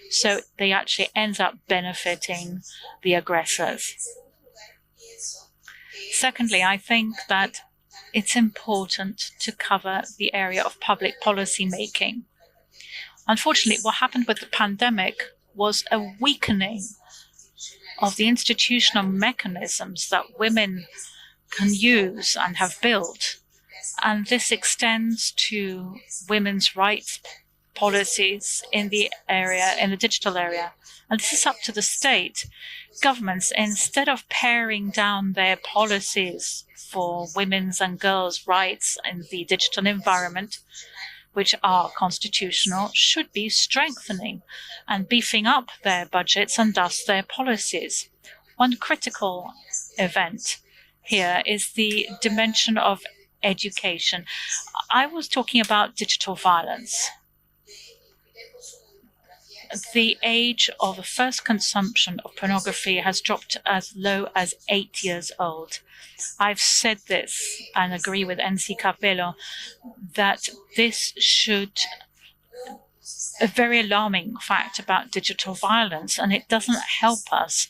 So they actually end up benefiting the aggressors. Secondly, I think that it's important to cover the area of public policy making. Unfortunately, what happened with the pandemic was a weakening of the institutional mechanisms that women can use and have built. And this extends to women's rights policies in the digital area. And this is up to the state. Governments, instead of paring down their policies for women's and girls' rights in the digital environment, which are constitutional, should be strengthening and beefing up their budgets and thus their policies. One critical event here is the dimension of education. I was talking about digital violence. The age of the first consumption of pornography has dropped as low as 8 years old. I've said this and agree with NC Capello that this should a very alarming fact about digital violence, and it doesn't help us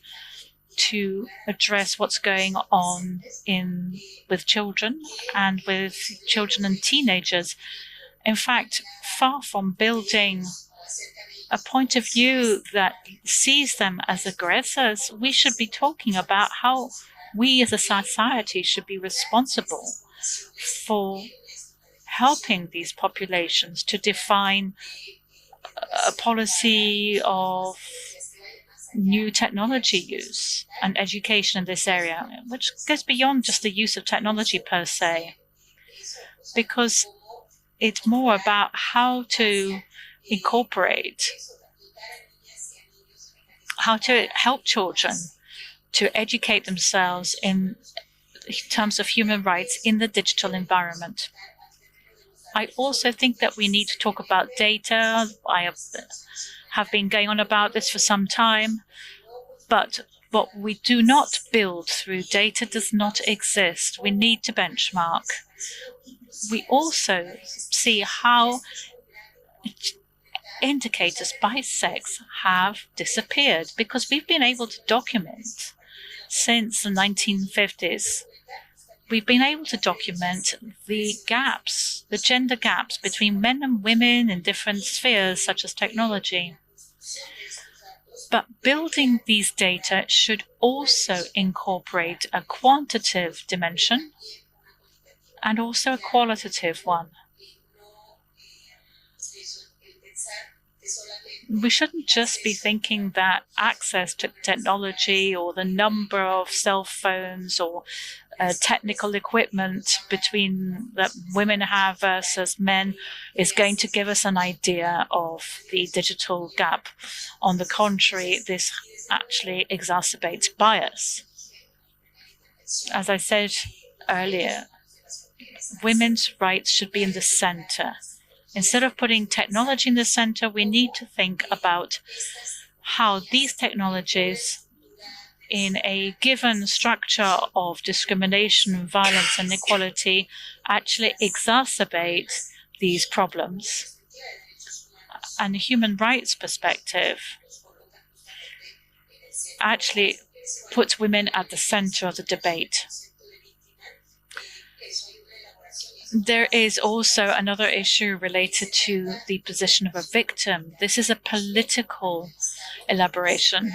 to address what's going on with children and teenagers. In fact, far from building a point of view that sees them as aggressors, we should be talking about how we as a society should be responsible for helping these populations to define a policy of new technology use and education in this area, which goes beyond just the use of technology per se, because it's more about how to incorporate, how to help children to educate themselves in terms of human rights in the digital environment. I also think that we need to talk about data. I have been going on about this for some time, but what we do not build through data does not exist. We need to benchmark. We also see how indicators by sex have disappeared because we've been able to document since the 1950s. We've been able to document the gaps, the gender gaps between men and women in different spheres such as technology. But building these data should also incorporate a quantitative dimension and also a qualitative one. We shouldn't just be thinking that access to technology or the number of cell phones or technical equipment that women have versus men is going to give us an idea of the digital gap. On the contrary, this actually exacerbates bias. As I said earlier, women's rights should be in the center. Instead of putting technology in the center, we need to think about how these technologies in a given structure of discrimination, violence, and inequality actually exacerbate these problems. And the human rights perspective actually puts women at the center of the debate. There is also another issue related to the position of a victim. This is a political elaboration.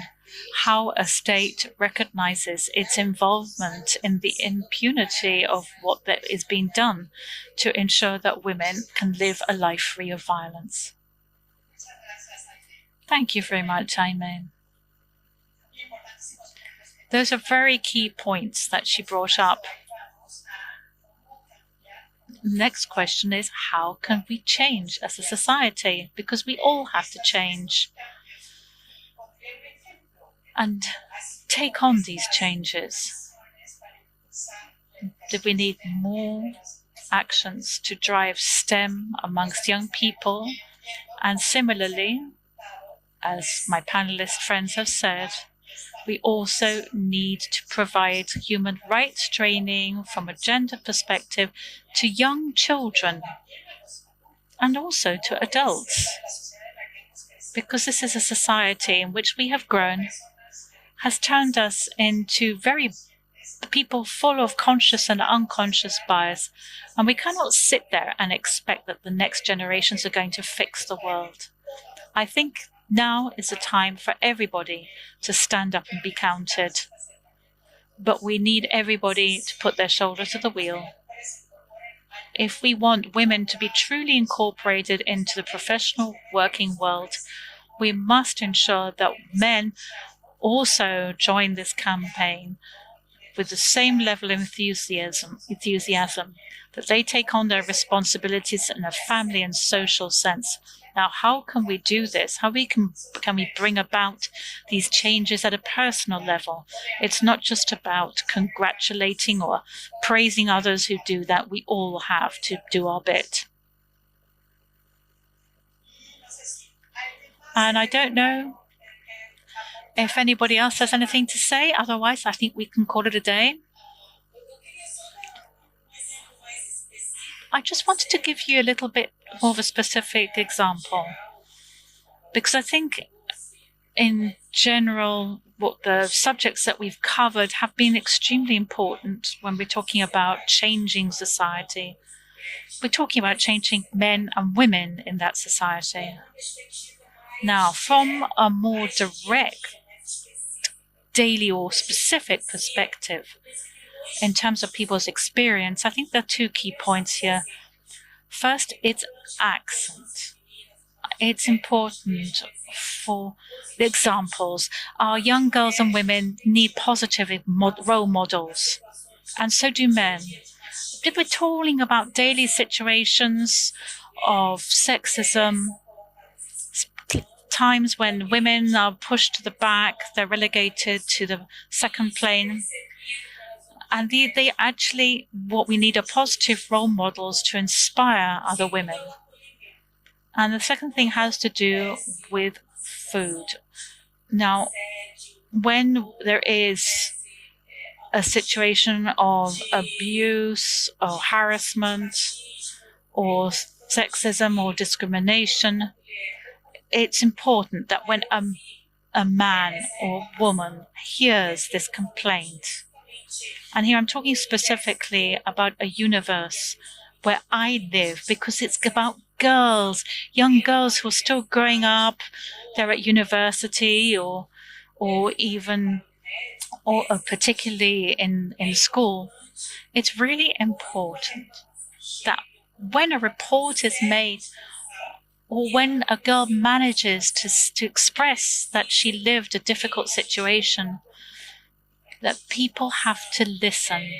How a state recognizes its involvement in the impunity of what is being done to ensure that women can live a life free of violence. Thank you very much, Jaime. Those are very key points that she brought up. Next question is, how can we change as a society? Because we all have to change and take on these changes. Do we need more actions to drive STEM amongst young people? And similarly, as my panelist friends have said, we also need to provide human rights training from a gender perspective to young children and also to adults. Because this is a society in which we have grown, has turned us into people full of conscious and unconscious bias. And we cannot sit there and expect that the next generations are going to fix the world. I think now is the time for everybody to stand up and be counted. But we need everybody to put their shoulder to the wheel. If we want women to be truly incorporated into the professional working world, we must ensure that men also join this campaign with the same level of enthusiasm, that they take on their responsibilities in a family and social sense. Now, how can we do this? How can we bring about these changes at a personal level? It's not just about congratulating or praising others who do that. We all have to do our bit. And I don't know if anybody else has anything to say. Otherwise, I think we can call it a day. I just wanted to give you a little bit more of a specific example. because I think in general, what the subjects that we've covered have been extremely important when we're talking about changing society. We're talking about changing men and women in that society. Now, from a more direct, daily or specific perspective, in terms of people's experience, I think there are two key points here. First, it's accent. It's important for the examples. Our young girls and women need positive role models, and so do men. If we're talking about daily situations of sexism, times when women are pushed to the back, they're relegated to the second plane. And they actually, what we need are positive role models to inspire other women. And the second thing has to do with food. Now, when there is a situation of abuse or harassment or sexism or discrimination, it's important that when a man or woman hears this complaint, and here I'm talking specifically about a universe where I live, because it's about girls, young girls who are still growing up, they're at university or even or particularly in school. It's really important that when a report is made or when a girl manages to express that she lived a difficult situation, that people have to listen.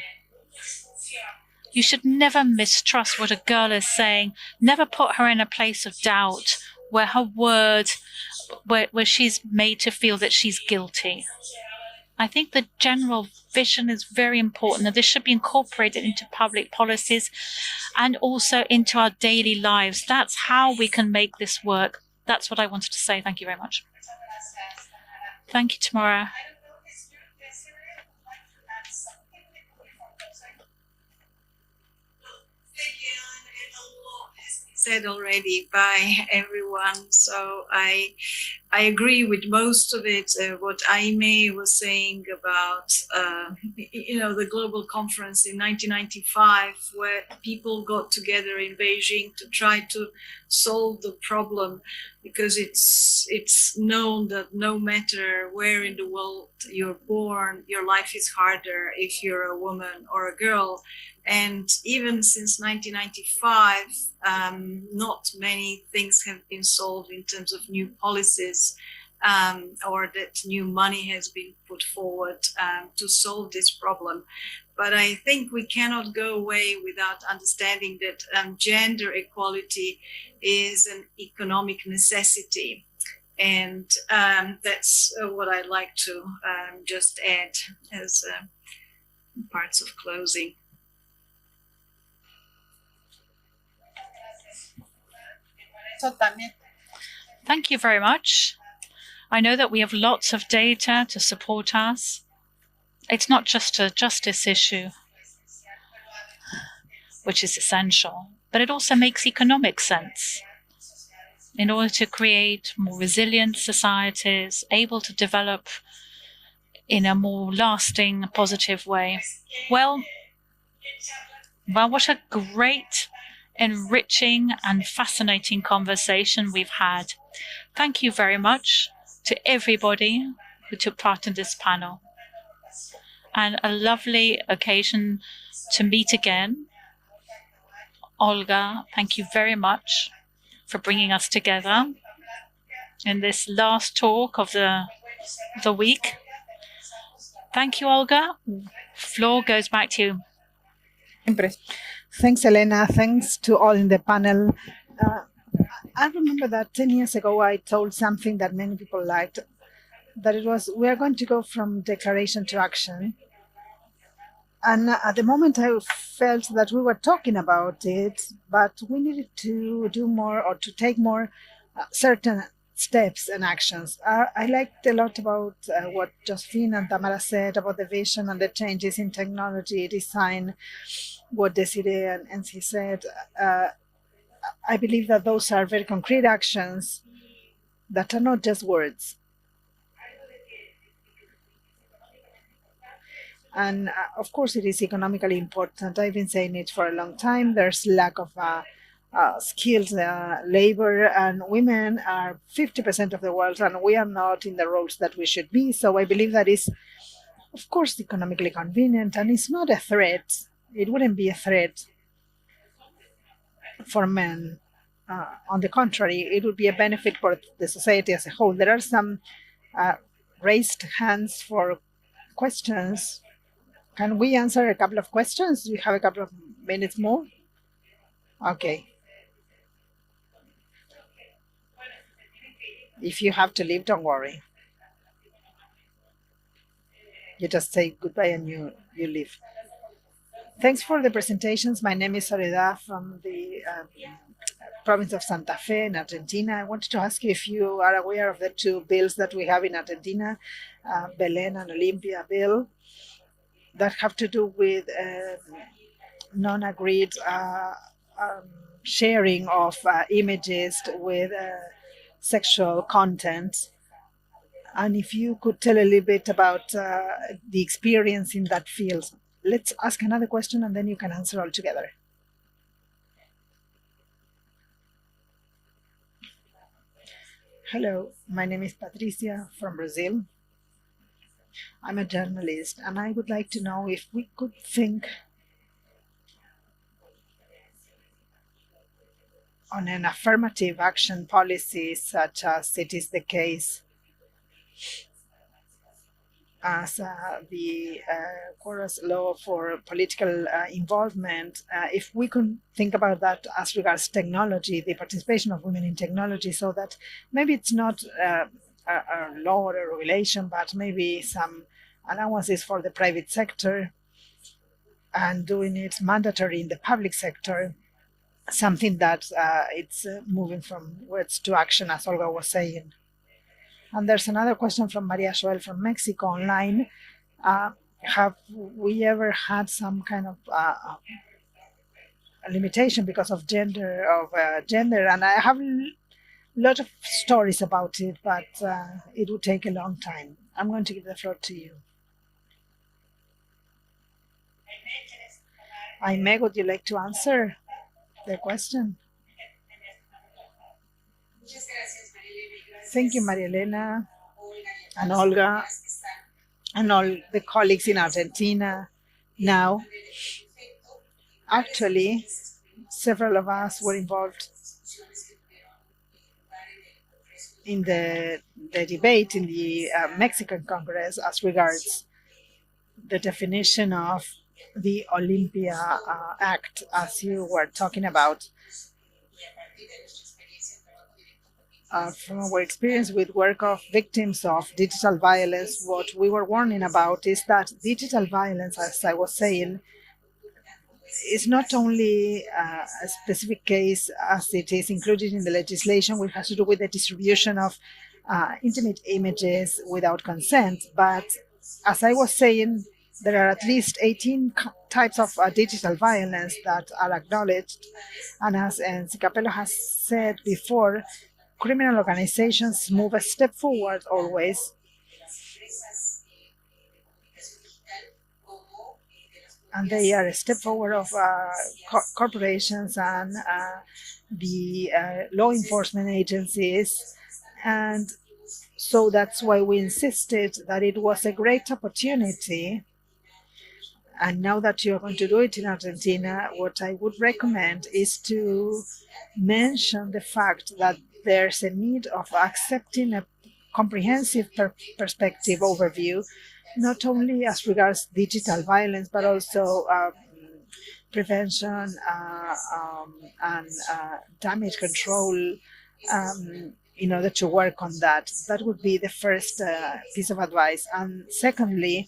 You should never mistrust what a girl is saying. Never put her in a place of doubt where her word, where she's made to feel that she's guilty. I think the general vision is very important, and this should be incorporated into public policies and also into our daily lives. That's how we can make this work. That's what I wanted to say. Thank you very much. Thank you, Tamara. Said already by everyone, so I agree with most of it. What Aime was saying about the global conference in 1995, where people got together in Beijing to try to solve the problem, because it's known that no matter where in the world you're born, your life is harder if you're a woman or a girl. And even since 1995, not many things have been solved in terms of new policies, or that new money has been put forward to solve this problem. But I think we cannot go away without understanding that gender equality is an economic necessity. And that's what I'd like to just add as parts of closing. Thank you very much. I know that we have lots of data to support us. It's not just a justice issue, which is essential, but it also makes economic sense. In order to create more resilient societies, able to develop in a more lasting, positive way. Well, what a great, enriching and fascinating conversation we've had. Thank you very much to everybody who took part in this panel. And a lovely occasion to meet again. Olga, thank you very much for bringing us together in this last talk of the week. Thank you, Olga. Floor goes back to you. Thanks, Elena. Thanks to all in the panel. I remember that 10 years ago, I told something that many people liked, that it was, we are going to go from declaration to action. And at the moment, I felt that we were talking about it, but we needed to do more or to take more certain steps and actions. I liked a lot about what Josephine and Tamara said about the vision and the changes in technology, design, what Desiree and Enzi said. I believe that those are very concrete actions that are not just words. And of course, it is economically important. I've been saying it for a long time. There's lack of skilled labor, and women are 50% of the world, and we are not in the roles that we should be. So I believe that is, of course, economically convenient, and it's not a threat. It wouldn't be a threat for men. On the contrary, it would be a benefit for the society as a whole. There are some raised hands for questions. Can we answer a couple of questions? Do you have a couple of minutes more? Okay. If you have to leave, don't worry. You just say goodbye and you leave. Thanks for the presentations. My name is Soledad from the province of Santa Fe in Argentina. I wanted to ask you if you are aware of the two bills that we have in Argentina, Belén and Olympia bill, that have to do with non-agreed sharing of images with sexual content. And if you could tell a little bit about the experience in that field. Let's ask another question and then you can answer all together. Hello, my name is Patricia from Brazil. I'm a journalist and I would like to know if we could think on an affirmative action policy, such as it is the case as the Quora's law for political involvement, if we could think about that as regards technology, the participation of women in technology, so that maybe it's not a law or a regulation, but maybe some allowances for the private sector and doing it mandatory in the public sector, something that it's moving from words to action, as Olga was saying. And there's another question from Maria Joel from Mexico online. Have we ever had some kind of limitation because of gender? And I have a lot of stories about it, but it would take a long time. I'm going to give the floor to you. Aime, would you like to answer the question? Thank you, Maria Elena and Olga and all the colleagues in Argentina. Now, actually, several of us were involved in the debate in the Mexican Congress as regards the definition of the Olympia Act, as you were talking about. From our experience with work of victims of digital violence, what we were warning about is that digital violence, as I was saying, is not only a specific case as it is included in the legislation, which has to do with the distribution of intimate images without consent, but as I was saying, there are at least 18 types of digital violence that are acknowledged. And as Capello has said before, criminal organizations move a step forward always. And they are a step forward of corporations and the law enforcement agencies. And so that's why we insisted that it was a great opportunity. And now that you're going to do it in Argentina, what I would recommend is to mention the fact that there's a need of accepting a comprehensive perspective overview, not only as regards digital violence, but also prevention and damage control in order to work on that. That would be the first piece of advice. And secondly,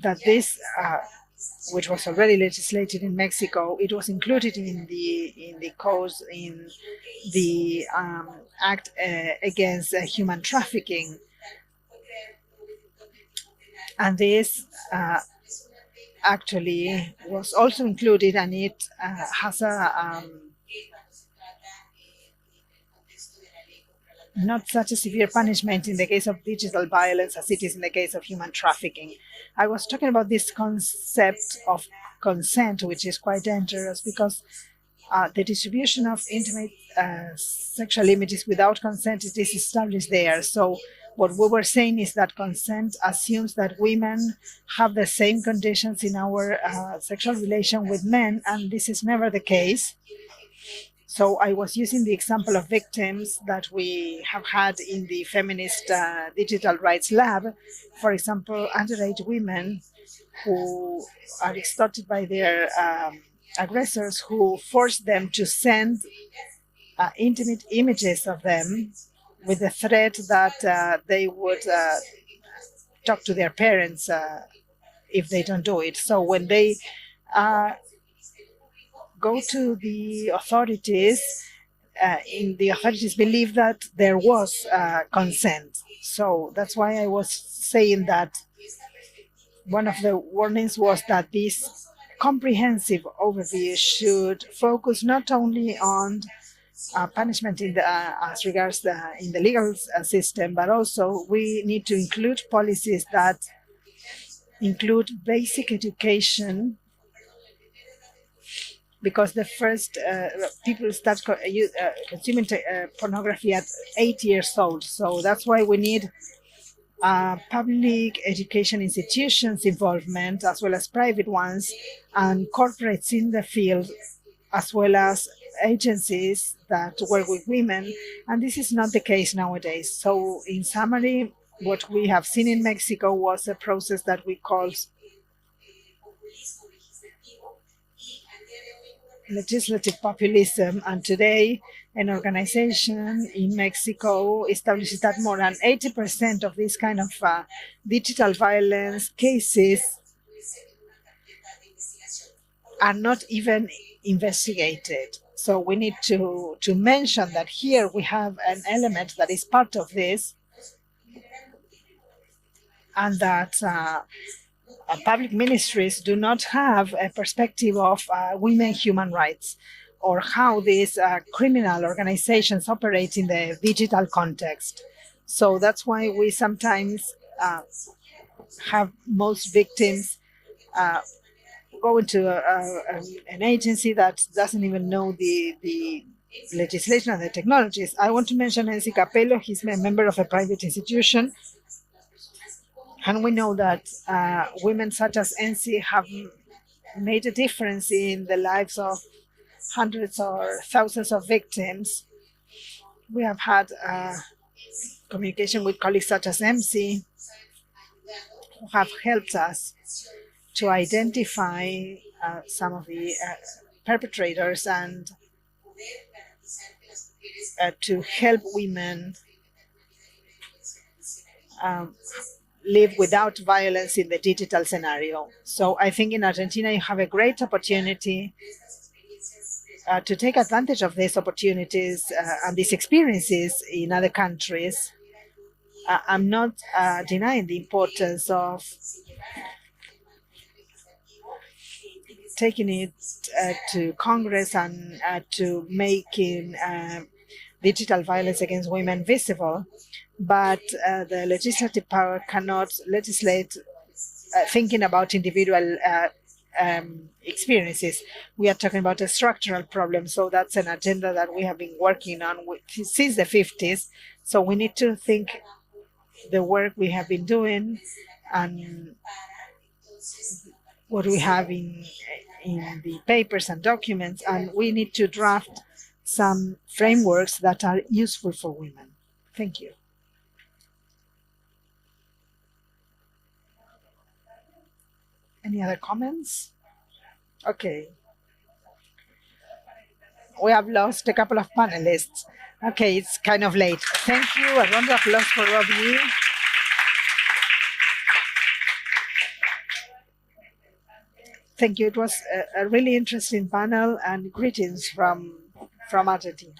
that this, which was already legislated in Mexico, it was included in the cause in the Act against Human Trafficking, and this actually was also included, and it has a not such a severe punishment in the case of digital violence as it is in the case of human trafficking. I was talking about this concept of consent, which is quite dangerous because the distribution of intimate sexual images without consent is established there. So what we were saying is that consent assumes that women have the same conditions in our sexual relation with men, and this is never the case. So I was using the example of victims that we have had in the feminist digital rights lab. For example, underage women who are extorted by their aggressors, who force them to send intimate images of them with the threat that they would talk to their parents if they don't do it. So when they go to the authorities, the authorities believe that there was consent. So that's why I was saying that one of the warnings was that this comprehensive overview should focus not only on punishment in the, as regards in the legal system, but also we need to include policies that include basic education, because the first people start consuming pornography at 8 years old. So that's why we need public education institutions involvement, as well as private ones, and corporates in the field, as well as agencies that work with women. And this is not the case nowadays. So in summary, what we have seen in Mexico was a process that we called legislative populism, and today an organization in Mexico establishes that more than 80% of these kind of digital violence cases are not even investigated. So we need to mention that here we have an element that is part of this, and that public ministries do not have a perspective of women human rights, or how these criminal organizations operate in the digital context. So that's why we sometimes have most victims go into an agency that doesn't even know the legislation and the technologies. I want to mention Enzi Capello. He's a member of a private institution. And we know that women such as Enzi have made a difference in the lives of hundreds or thousands of victims. We have had communication with colleagues such as MC, who have helped us to identify some of the perpetrators and to help women live without violence in the digital scenario. So I think in Argentina you have a great opportunity to take advantage of these opportunities and these experiences in other countries. I'm not denying the importance of taking it to Congress and to making digital violence against women visible, but the legislative power cannot legislate thinking about individual experiences. We are talking about a structural problem, so that's an agenda that we have been working on since the 50s. So we need to think the work we have been doing and what we have in the papers and documents, and we need to draft some frameworks that are useful for women. Thank you. Any other comments? Okay. We have lost a couple of panelists. Okay, it's kind of late. Thank you. A round of applause for Robbie. Thank you. It was a really interesting panel, and greetings from Argentina.